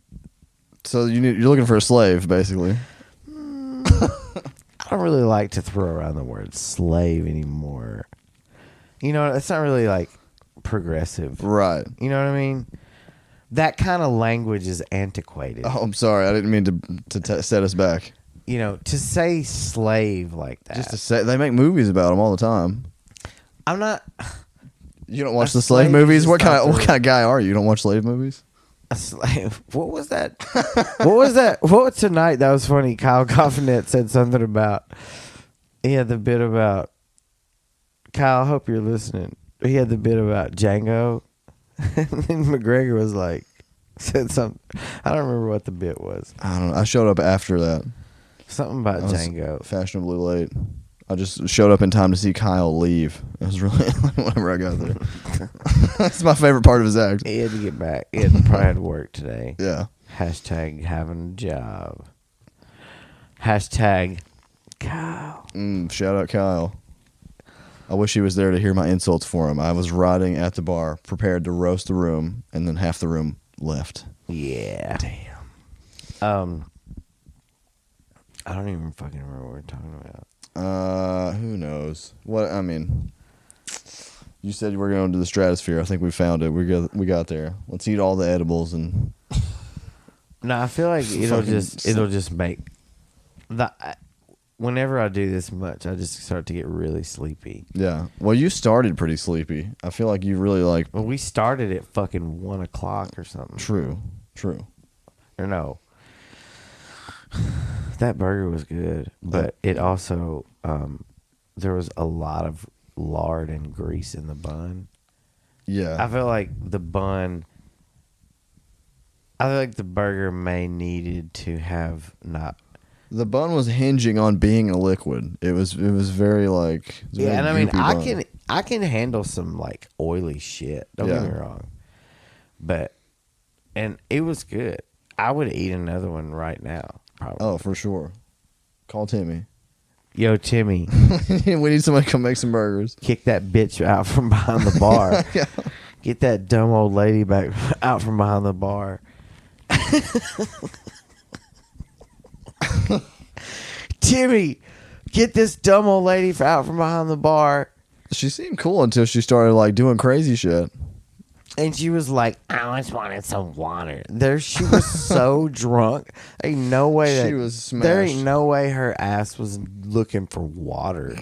So you're looking for a slave, basically. I don't really like to throw around the word slave anymore. You know, it's not really like progressive, right? You know what I mean? That kind of language is antiquated. Oh, I'm sorry. I didn't mean to set us back. You know, to say slave like that. Just to say, they make movies about them all the time. I'm not. You don't watch the slave movies? What kind of guy are you? You don't watch slave movies? What was that? What was that? What was tonight? That was funny. Kyle Coffinet said something about. He had the bit about. Kyle, I hope you're listening. He had the bit about Django, and then McGregor was like, said something. I don't remember what the bit was. I don't know. I showed up after that. Something about Django. Fashionably late. I just showed up in time to see Kyle leave. It was really whenever I got there. That's my favorite part of his act. He had to get back. He had probably had to work today. Yeah. Hashtag having a job. Hashtag Kyle. Shout out Kyle. I wish he was there to hear my insults for him. I was rotting at the bar, prepared to roast the room, and then half the room left. Yeah. Damn. I don't even fucking remember what we're talking about. Who knows? What I mean, you said you were going to the stratosphere. I think we found it. We got there. Let's eat all the edibles and. No, I feel like it'll just make whenever I do this much, I just start to get really sleepy. Yeah. Well, you started pretty sleepy. I feel like you really like. Well, we started at fucking 1 o'clock or something. True. Or no. That burger was good, but it also there was a lot of lard and grease in the bun. Yeah. I feel like the burger may needed to have not. The bun was hinging on being a liquid. It was very like. Yeah, and I mean, I can handle some like oily shit. Don't get me wrong, and it was good. I would eat another one right now. Probably. Oh, for sure. Call Timmy. Yo, Timmy. We need somebody to come make some burgers. Kick that bitch out from behind the bar. Yeah. Get that dumb old lady back out from behind the bar. Timmy, get this dumb old lady out from behind the bar. She seemed cool until she started like doing crazy shit. And she was like, I just wanted some water. She was so drunk. Ain't no way she was smashed. There ain't no way her ass was looking for water.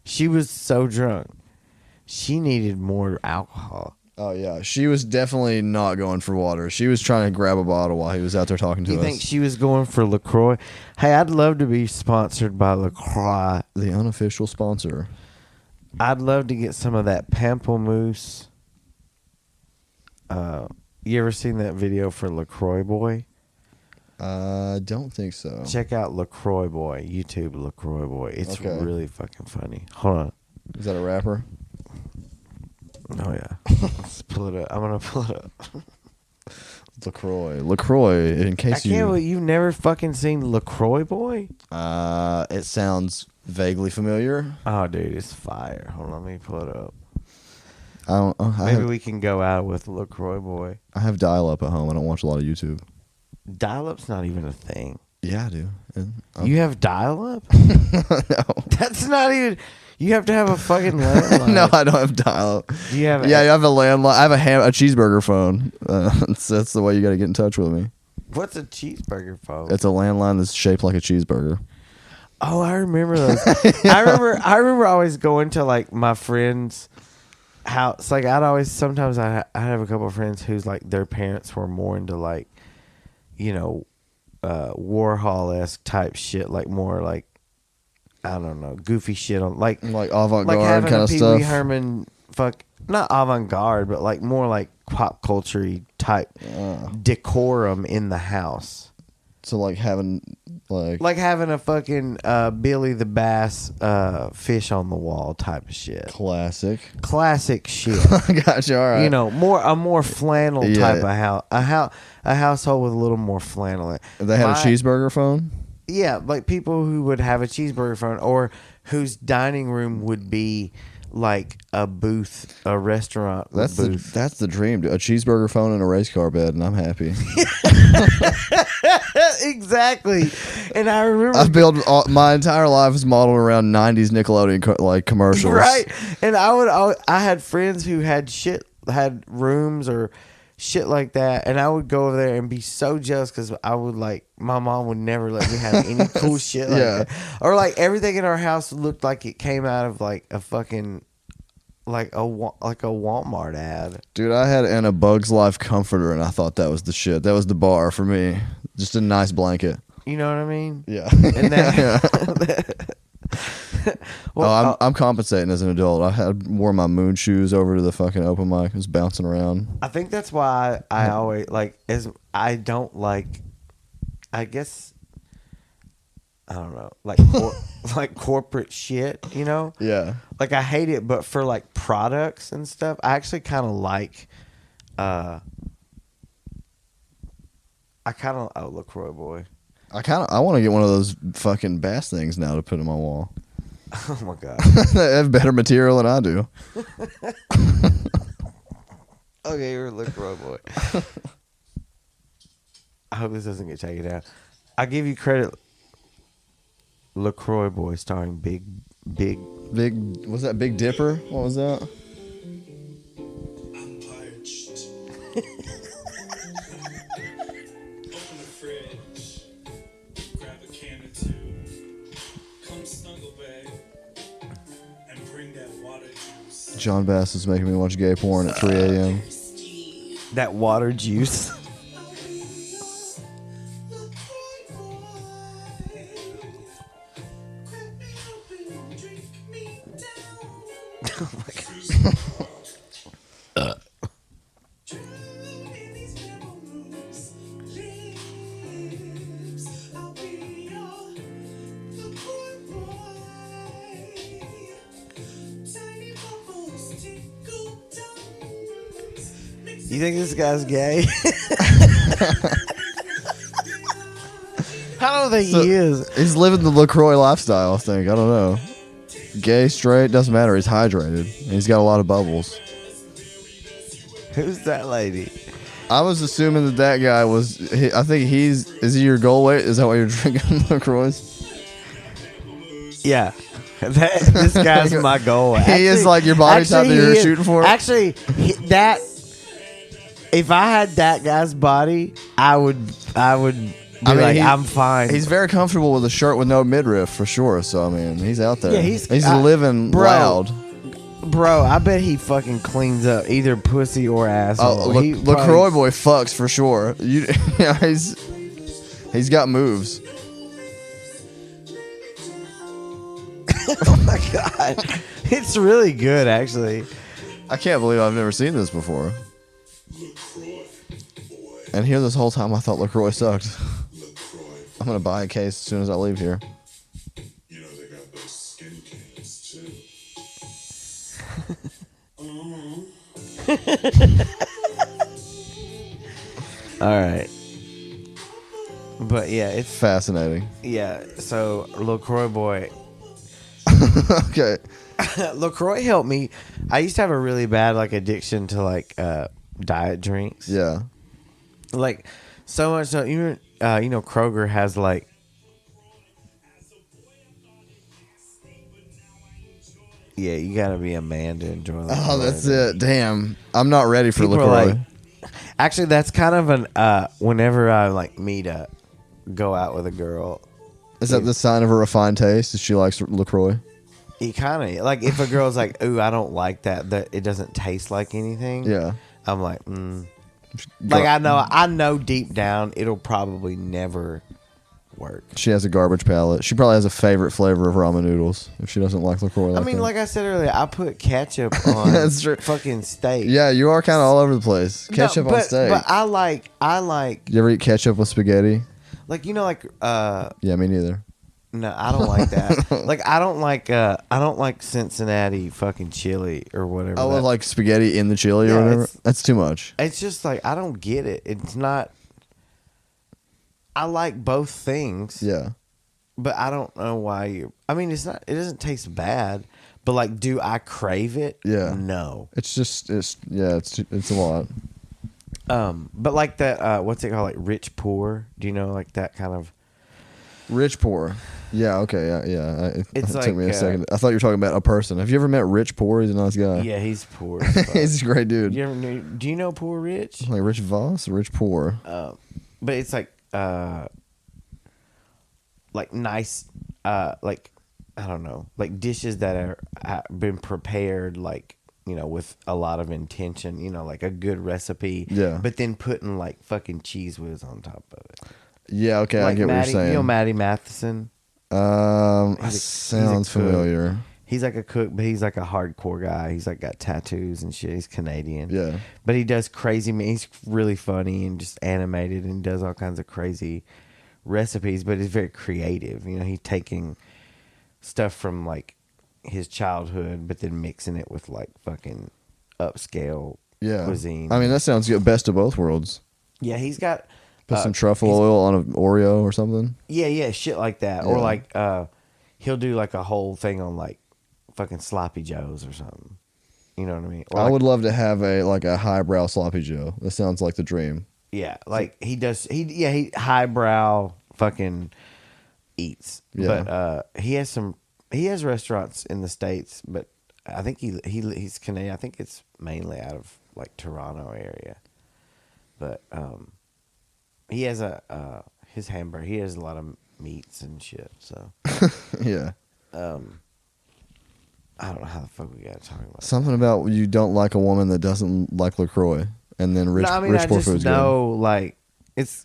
She was so drunk. She needed more alcohol. Oh, yeah. She was definitely not going for water. She was trying to grab a bottle while he was out there talking to us. You think she was going for LaCroix? Hey, I'd love to be sponsored by LaCroix. The unofficial sponsor. I'd love to get some of that pamplemousse. You ever seen that video for LaCroix Boy? Don't think so. Check out LaCroix Boy. YouTube LaCroix Boy. It's really fucking funny. Hold on. Is that a rapper? Oh, yeah. Let's pull it up. I'm going to pull it up. LaCroix, in case you've never fucking seen LaCroix Boy? It sounds vaguely familiar. Oh, dude, it's fire. Hold on, let me pull it up. Maybe we can go out with LaCroix Boy. I have dial-up at home. I don't watch a lot of YouTube. Dial-up's not even a thing. Yeah, I do. You have dial-up? No. That's not even... You have to have a fucking landline. No, I don't have dial-up. Do you have? Yeah, you have a landline. I have a cheeseburger phone. That's the way you got to get in touch with me. What's a cheeseburger phone? It's a landline that's shaped like a cheeseburger. Oh, I remember those. I remember always going to like my friends' house. Like sometimes I have a couple of friends whose like their parents were more into like, Warhol-esque type shit, like more like. I don't know, goofy shit on like avant-garde kind of Pee stuff. Wee Herman, not avant-garde, but like more like pop culture type decorum in the house. So like having having a fucking Billy the Bass fish on the wall type of shit. Classic shit. Gotcha. All right. A more flannel type of house. A household with a little more flannel. They had a cheeseburger phone. Yeah, like people who would have a cheeseburger phone or whose dining room would be like a booth, a restaurant booth. That's the dream, dude. A cheeseburger phone and a race car bed, and I'm happy. Exactly. And I remember I've built my entire life is modeled around 90s Nickelodeon commercials. Right. And I had friends who had rooms or shit like that, and I would go over there and be so jealous because I would my mom would never let me have any cool shit like that, or like everything in our house looked like it came out of like a fucking like a Walmart ad. Dude, I had in a Bug's Life comforter, and I thought that was the shit. That was the bar for me. Just a nice blanket. You know what I mean? Yeah. And that, well, I'm compensating as an adult. I wore my moon shoes over to the fucking open mic. I was bouncing around. I think that's why I always I don't like. I guess I don't know, like like corporate shit. You know? Yeah. Like I hate it, but for like products and stuff, I actually kind of like. I kind of LaCroix boy. I want to get one of those fucking bass things now to put on my wall. Oh my god. They have better material than I do. Okay, you're a LaCroix boy. I hope this doesn't get taken out. I give you credit. LaCroix boy starring Big. Was that Big Dipper? What was that? I'm parched. Open the fridge. Grab a can or two. Come snuggle, babe. And bring that water juice. Jon Bass is making me watch gay porn at 3 a.m. That water juice. Oh my god. You think this guy's gay? I don't think he is. He's living the LaCroix lifestyle, I think. I don't know. Gay, straight, doesn't matter. He's hydrated. And he's got a lot of bubbles. Who's that lady? I was assuming that guy was. I think is he your goal weight? Is that why you're drinking LaCroix? Yeah. This guy's my goal. He is like your body type that you're shooting for? Actually, if I had that guy's body, I would be I'm fine. He's very comfortable with a shirt with no midriff for sure. So I mean, he's out there. Yeah, he's living loud. Bro, I bet he fucking cleans up either pussy or asshole. LaCroix boy fucks for sure. He's got moves. Oh my god, it's really good actually. I can't believe I've never seen this before. And here this whole time I thought LaCroix sucked. I'm gonna buy a case as soon as I leave here. You know they got those skin cans too. All right, but yeah, it's Fascinating. yeah. So LaCroix boy. Okay. LaCroix helped me. I used to have a really bad addiction to diet drinks. Yeah. Like so much so you know Kroger has yeah, you gotta be a man to enjoy LaCroix. Oh, that's it. Damn. I'm not ready for People are LaCroix. actually that's kind of an whenever I meet go out with a girl. Is that the sign of a refined taste? Is she likes LaCroix? You kind of if a girl's like, ooh, I don't like that it doesn't taste like anything. Yeah. I'm like, I know deep down it'll probably never work. She has a garbage palate. She probably has a favorite flavor of ramen noodles if she doesn't like LaCroix. I mean, like I said earlier, I put ketchup on That's true. fucking steak. Yeah, you are kind of all over the place. Ketchup on steak. But I like. You ever eat ketchup with spaghetti? Yeah, me neither. No, I don't like that. I don't like Cincinnati fucking chili or whatever. I would like spaghetti in the chili or whatever. That's too much. It's just I don't get it. It's not. I like both things. Yeah. But I don't know why you. I mean, it's not. It doesn't taste bad. But do I crave it? Yeah. No. It's a lot. But that. What's it called? Rich Poor. Do you know that kind of? Rich Poor. Yeah. Okay. Yeah. It took me a second. I thought you were talking about a person. Have you ever met Rich Poor? He's a nice guy. Yeah, he's poor. He's a great dude. Do you know Poor Rich? Like Rich Voss, Rich Poor. But it's nice, I don't know, dishes that are been prepared with a lot of intention, like a good recipe. Yeah. But then putting like fucking cheese whiz on top of it. Yeah, okay, I Like get what Maddie, you're saying. Maddie Matheson. Sounds cook. familiar. He's like a cook, but he's like a hardcore guy. He's like got tattoos and shit. He's Canadian. Yeah. But he does crazy. He's really funny and just animated and does all kinds of crazy recipes. But he's very creative. He's taking stuff from like his childhood, but then mixing it with like fucking upscale cuisine. I mean, that sounds good. Best of both worlds. Yeah, he's got Put some truffle oil on an Oreo or something. Yeah, shit like that. Yeah. Or like he'll do like a whole thing on like fucking sloppy joes or something. You know what I mean? Or I like, would love to have a highbrow sloppy Joe. That sounds like the dream. Yeah, like he does. He highbrow fucking eats. Yeah. But he has restaurants in the States, but I think he's Canadian. I think it's mainly out of like Toronto area. But he has his hamburger. He has a lot of meats and shit. So Yeah. I don't know how the fuck we got to talk about Something about you don't like a woman that doesn't like LaCroix, and then rich I poor just food's know like it's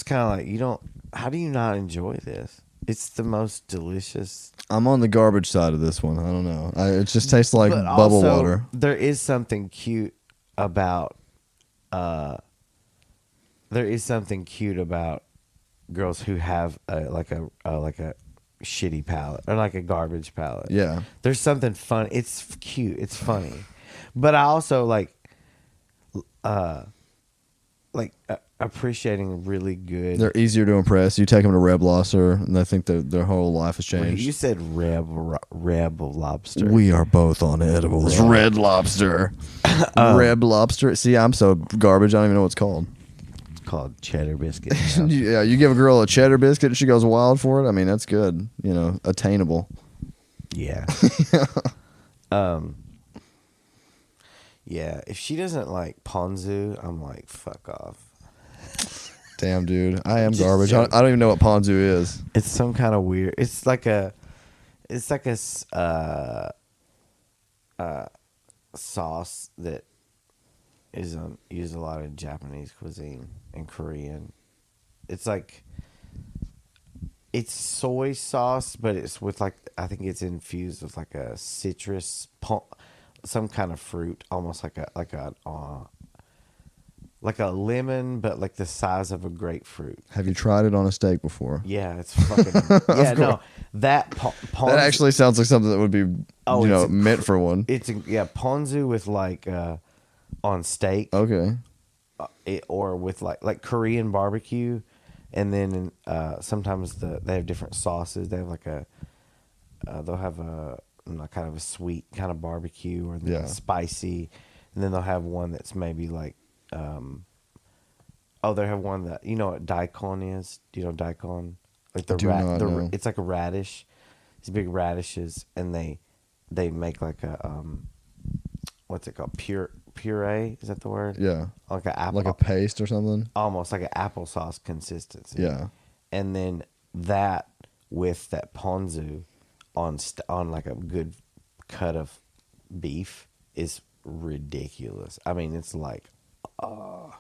kind of like you don't. How do you not enjoy this? It's the most delicious. good. I'm on the garbage side of this one. I don't know. It just tastes like But bubble also, water. There is something cute about. There is something cute about girls who have like a shitty palate or like a garbage palate. Yeah. There's something fun. It's cute. It's funny, but I also like appreciating really good. They're easier to impress. You take them to Red Lobster, and I think that their whole life has Wait, changed. you said Reb Lobster. We are both on edibles. Red Lobster. Red Lobster. See, I'm so garbage. I don't even know what it's called. It's called cheddar biscuit. Yeah, you give a girl a cheddar biscuit and she goes wild for it. I mean, that's good. Attainable. Yeah. Yeah. If she doesn't like ponzu, I'm like, fuck off. Damn, dude. I am Just garbage. so- I don't even know what ponzu is. It's some kind of weird. It's like a sauce that is used a lot in Japanese cuisine and Korean. It's like it's soy sauce, but it's with like I think it's infused with like a citrus, some kind of fruit, almost like a lemon, but like the size of a grapefruit. Have you tried it on a steak before? Yeah, it's fucking. Yeah, no, that That actually sounds like something that would be, meant for one. It's ponzu with like on steak. Okay. Or with like Korean barbecue, and then sometimes they have different sauces. They have like they'll have a kind of a sweet kind of barbecue or spicy, and then they'll have one that's maybe like they have one that you know what daikon is. Do you know daikon? Like know. It's like a radish. These big radishes, and they make like a what's it called? Puree, is that the word? Yeah. Like an apple, Like a paste or something? almost like an applesauce consistency. Yeah. And then that with that ponzu on like a good cut of beef is ridiculous. I mean, it's like, I'm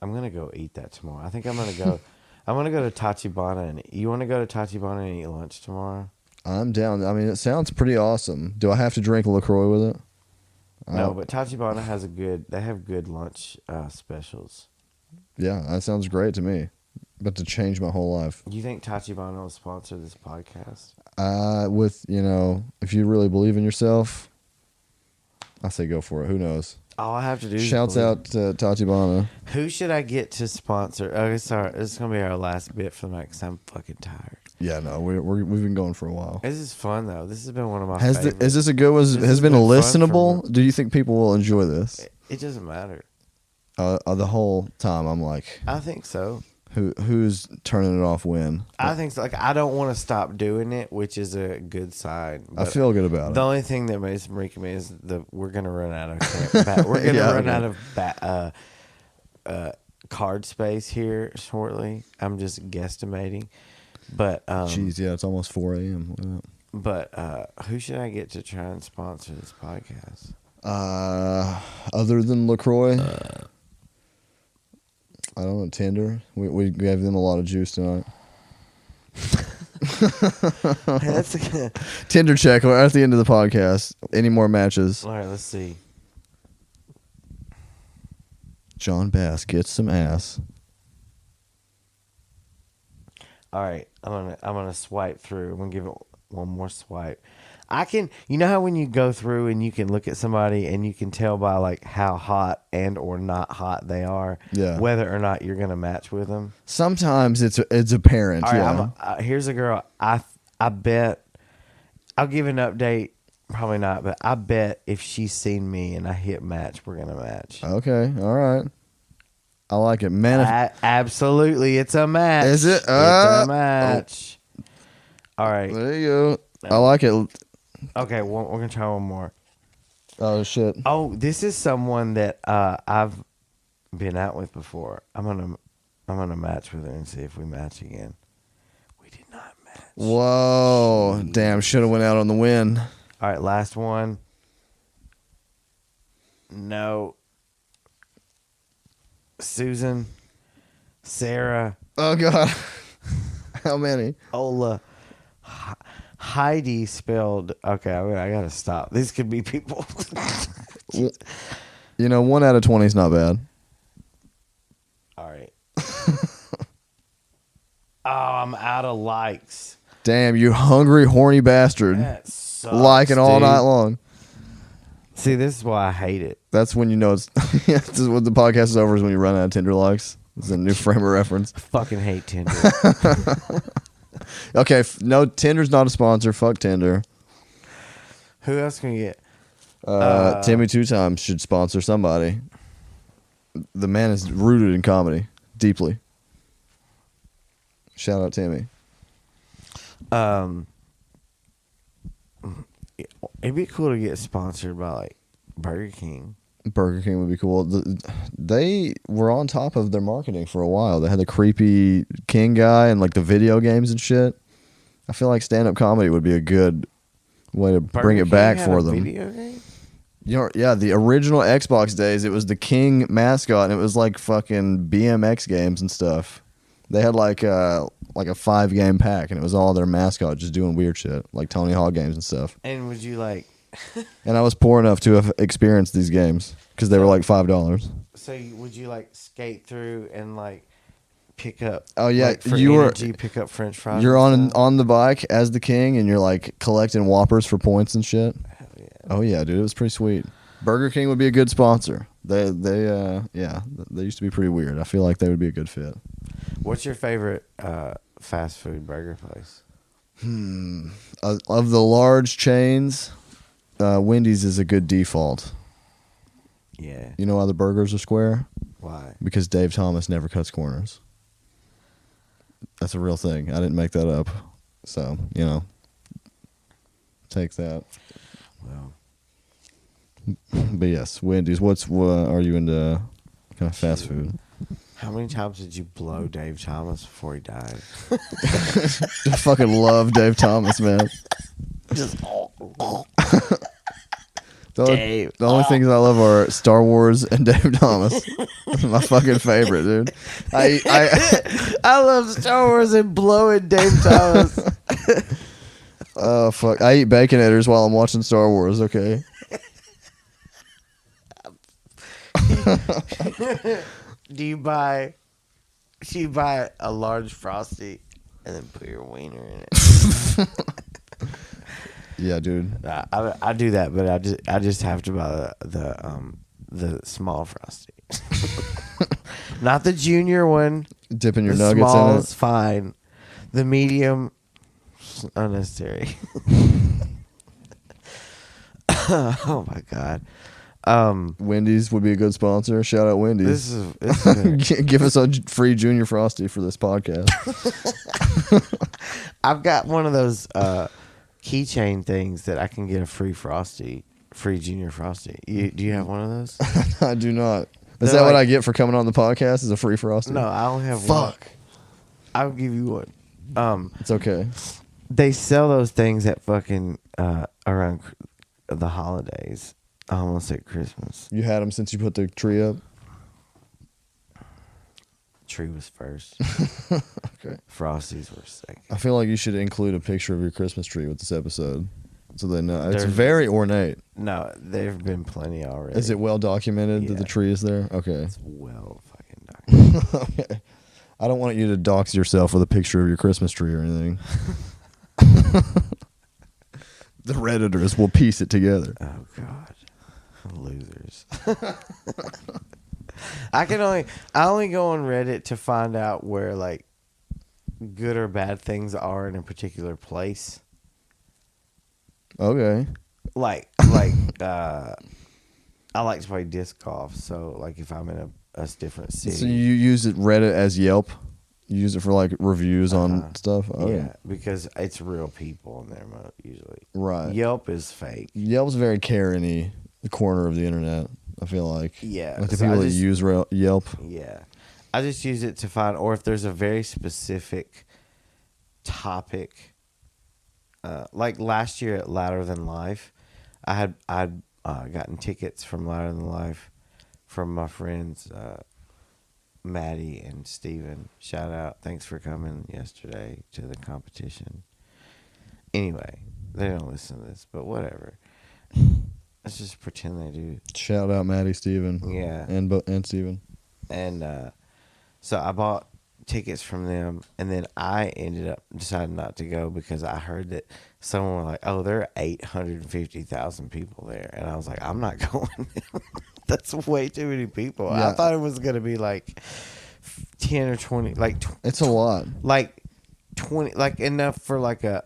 gonna go eat that tomorrow. I think I'm gonna go. I'm gonna go to Tachibana, and you want to go to Tachibana and eat lunch tomorrow? I'm down. I mean, it sounds pretty awesome. Do I have to drink LaCroix with it? No, but Tachibana has they have good lunch specials. Yeah, that sounds great to me. About to change my whole life. Do you think Tachibana will sponsor this podcast? If you really believe in yourself, I say go for it. Who knows? All I have to do is Shouts believe. out to Tachibana. Who should I get to sponsor? Okay, sorry. This is going to be our last bit for the night because I'm fucking tired. Yeah, no, we've been going for a while. This is fun, though. This has been one of my Is favorites. this a good one? This Has has been been fun listenable? Do you think people will enjoy this? It doesn't matter. The whole time I'm like, I think so. who's turning it off when? I think so. Like, I don't want to stop doing it, which is a good sign. I But feel good about the it. only thing that makes me is we're gonna run out of we're gonna run out of card space here shortly. I'm just guesstimating, but Jeez, yeah, it's almost 4 a.m. Look at that. But who should I get to try and sponsor this podcast? Other than LaCroix, I don't know, Tinder. We gave them a lot of juice tonight. That's a, Tinder check at the end of the podcast. Any more matches? all right, let's see. Jon Bass gets some ass. All right, I'm gonna swipe through. I'm gonna give it one more swipe. I can, you know how when you go through and you can look at somebody and you can tell by like how hot and or not hot they are, Yeah. whether or not you're gonna match with them. Sometimes it's apparent. All right, Yeah. here's a girl. I bet I'll give an update. Probably not, but I bet if she's seen me and I hit match, we're gonna match. Okay. All right. I like it. Absolutely, it's a match. Is it? It's a match. All right. There you go. I like it. Okay, we're gonna try one more. Oh shit. Oh, this is someone that I've been out with before. I'm gonna match with her and see if we match again. We did not match. Whoa. Jeez. Damn. Should have went out on the win. All right, last one. No. Susan, Sarah, Oh god. How many? Ola, Heidi spelled. Okay, I gotta stop. These could be people. You know, 1 out of 20 is not bad. All right. Oh, I'm out of likes. Damn, you hungry, horny bastard. That sucks, Liking all dude. night long. See, this is why I hate it. That's when you know it's. This is what the podcast is over, is when you run out of Tinder likes. It's a new frame of reference. I fucking hate Tinder. Okay, no, Tinder's not a sponsor. Fuck Tinder. Who else can you get? Timmy Two Times should sponsor somebody. The man is rooted in comedy deeply. Shout out Timmy. It'd be cool to get sponsored by like Burger King. Burger King would be cool. They were on top of their marketing for a while. They had the creepy King guy and like the video games and shit. I feel like stand-up comedy would be a good way to bring it back for them. Video game? You know, yeah, the original Xbox days, it was the King mascot, and it was like fucking BMX games and stuff. They had like a 5-game pack, and it was all their mascot just doing weird shit, like Tony Hawk games and stuff. And would you like? And I was poor enough to have experienced these games because they were like $5. So would you like skate through and like pick up? Oh yeah, like, for you energy, pick up French fries. You're and stuff? on the bike as the king, and you're like collecting Whoppers for points and shit. Hell yeah. Oh yeah, dude, it was pretty sweet. Burger King would be a good sponsor. They used to be pretty weird. I feel like they would be a good fit. What's your favorite fast food burger place? Of the large chains, Wendy's is a good default. Yeah. You know why the burgers are square? Why? Because Dave Thomas never cuts corners. That's a real thing. I didn't make that up. So, you know, take that. Well, But yes, Wendy's. What are you into? Kind of fast food? how many times did you blow Dave Thomas before he died? I fucking love Dave Thomas, man. Just The only things I love are Star Wars and Dave Thomas. My fucking favorite, dude. I love Star Wars and blowing Dave Thomas. Oh fuck! I eat Baconators while I'm watching Star Wars. Okay. Do you buy a large Frosty and then put your wiener in it? Yeah, dude. I do that, but I just have to buy the small Frosty, not the junior one. Dipping your The nuggets small in it. is fine. The medium, unnecessary. Oh my god. Wendy's would be a good sponsor. Shout out Wendy's. This is Give us a free Junior Frosty for this podcast. I've got one of those keychain things that I can get a free Frosty, free Junior Frosty. Do you have one of those? I do not. They're Is that what like- I get for coming on the podcast? Is a free Frosty? No, I only have one. Fuck. I'll give you one. It's okay. They sell those things at fucking around the holidays. I almost said Christmas. You had them since you put the tree up? Tree was first. Okay. Frosties were second. I feel like you should include a picture of your Christmas tree with this episode so they know. It's very ornate. No, there have been plenty already. Is it well documented that the Yeah. tree is there? Okay. It's well fucking documented. Okay. I don't want you to dox yourself with a picture of your Christmas tree or anything. The Redditors will piece it together. Oh God, losers. I only go on Reddit to find out where like good or bad things are in a particular place. Okay. Like I like to play disc golf, so like if I'm in a different city. So you use it Reddit as Yelp? You use it for like reviews on stuff? Oh, yeah, because it's real people in there usually. Right. Yelp is fake. Yelp's very Karen-y, the corner of the internet, I feel like. Yeah. Like the so people that use Yelp. Yeah. I just use it to find, or if there's a very specific topic, like last year at Louder Than Life, I'd gotten tickets from Louder Than Life from my friends Maddie and Steven. Shout out. Thanks for coming yesterday to the competition. Anyway, they don't listen to this, but whatever. Let's just pretend they do. Shout out Maddie, Steven. Yeah. And Steven. And so I bought tickets from them, and then I ended up deciding not to go because I heard that someone were like, "Oh, there are 850,000 people there," and I was like, "I'm not going." That's way too many people. Yeah. I thought it was gonna be like 10 or 20, like It's a lot. like 20, like enough for like a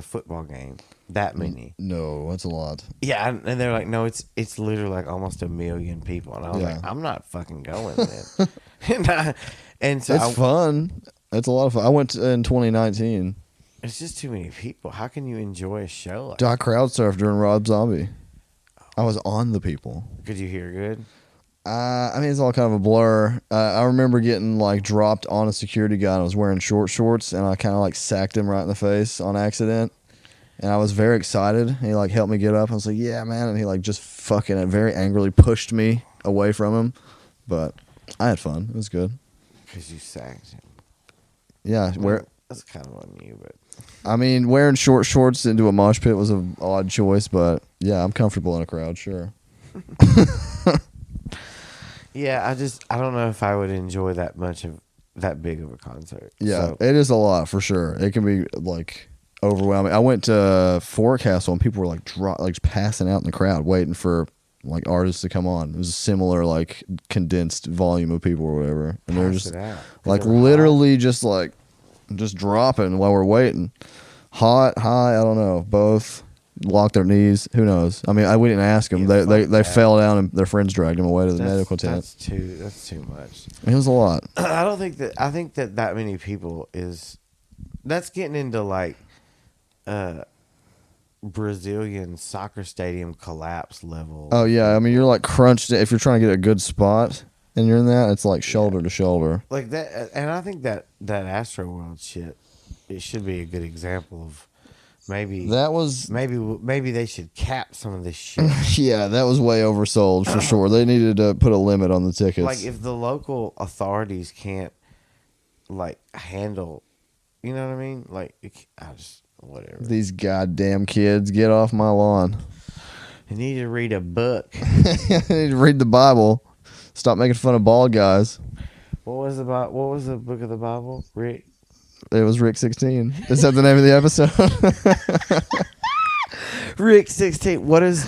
football game. That many. No, that's a lot. Yeah, and they're like, no, it's literally like almost 1 million people, and I was Yeah. like, I'm not fucking going then. and so It's fun. It's a lot of fun. I went in 2019. it's just too many people. How can you enjoy a show? Like I crowd surfed during Rob Zombie. I was on the people. Could you hear good? I mean, it's all kind of a blur. I remember getting like dropped on a security guy, and I was wearing shorts, and I kind of like sacked him right in the face on accident. And I was very excited. He like helped me get up. I was like, "Yeah, man!" And he like just fucking very angrily pushed me away from him. But I had fun. It was good. Because you sacked him. Yeah, That's kind of on you, but I mean, wearing shorts into a mosh pit was an odd choice, but yeah, I'm comfortable in a crowd, sure. yeah, I don't know if I would enjoy that big of a concert. Yeah, So, it is a lot for sure. It can be like overwhelming. I went to Forecastle and people were like passing out in the crowd waiting for like artists to come on. It was a similar like condensed volume of people or whatever, and they're pass just it out. like Is it literally just dropping while we're waiting. Hot, high, I don't know. Both locked their knees. Who knows? I mean, we didn't ask them. Yeah, They fuck that. fell down and their friends dragged them away to the hot? medical tent. That's too much. It was a lot. I think that many people that's getting into like Brazilian soccer stadium collapse level. Oh yeah, I mean you're like crunched. If you're trying to get a good spot and you're in that, it's like shoulder to shoulder. Like that, and I think that Astro World shit, it should be a good example of maybe they should cap some of this shit. Yeah, that was way oversold for sure. They needed to put a limit on the tickets. Like if the local authorities can't like handle, you know what I mean? Like whatever. These goddamn kids, get off my lawn. You need to read a book. I need to read the Bible. Stop making fun of bald guys. What was the book of the Bible? Rick. It was Rick 16. Is that the name of the episode? Rick 16. What is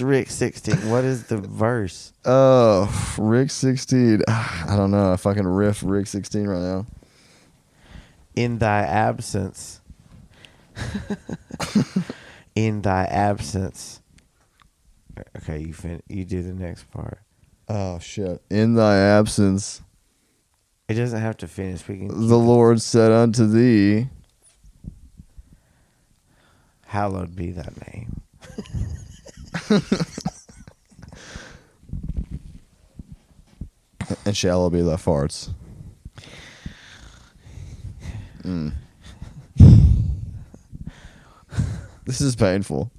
Rick 16? What is the verse? Oh, Rick 16. I don't know. I fucking riff Rick 16 right now. In thy absence. In thy absence. Okay, you do the next part. Oh shit. In thy absence, It doesn't have to finish. We can the Lord said unto thee, hallowed be thy name. and shallow be thy farts. This is painful.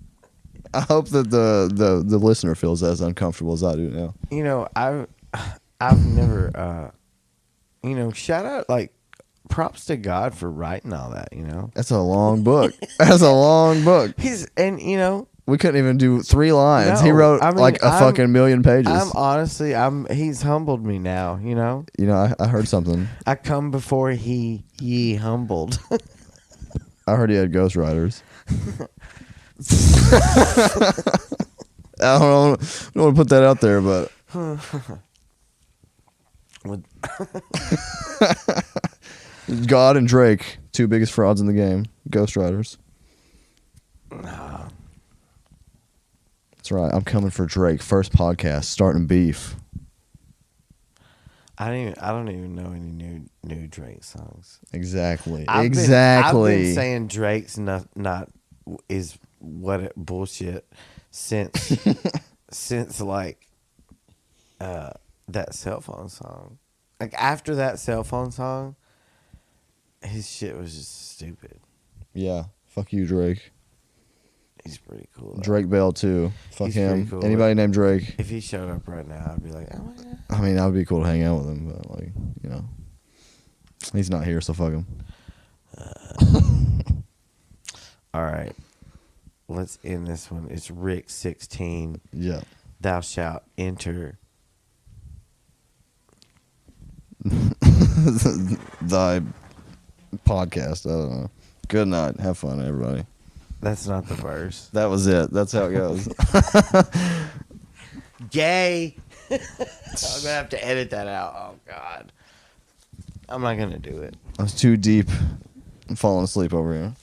I hope that the listener feels as uncomfortable as I do now. You know, I've never, you know, shout out, like, props to God for writing all that, you know? That's a long book. That's a long book. And, you know, We couldn't even do 3 lines. No, He wrote I mean, like a fucking million pages. He's humbled me now, you know? You know, I heard something. I come before ye humbled. I heard he had ghostwriters. I don't want to put that out there, but With God and Drake, 2 biggest frauds in the game, ghostwriters. That's right. I'm coming for Drake. First podcast, starting beef. I don't even know any new Drake songs. Exactly. I've been saying Drake's not is bullshit since like that cell phone song. Like after that cell phone song, his shit was just stupid. Yeah. Fuck you, Drake. He's pretty cool, though. Drake Bell too. Fuck He's him. pretty cool. Anybody named Drake? If he showed up right now, I'd be like, oh my god. I mean, that would be cool to hang out with him, but like, you know, he's not here, so fuck him. All right, let's end this one. It's Rick 16. Yeah. Thou shalt enter Thy podcast. I don't know. Good night. Have fun, everybody. That's not the verse. That was it. That's how it goes. Gay. I'm gonna have to edit that out. Oh God, I'm not gonna do it. I was too deep. I'm falling asleep over here.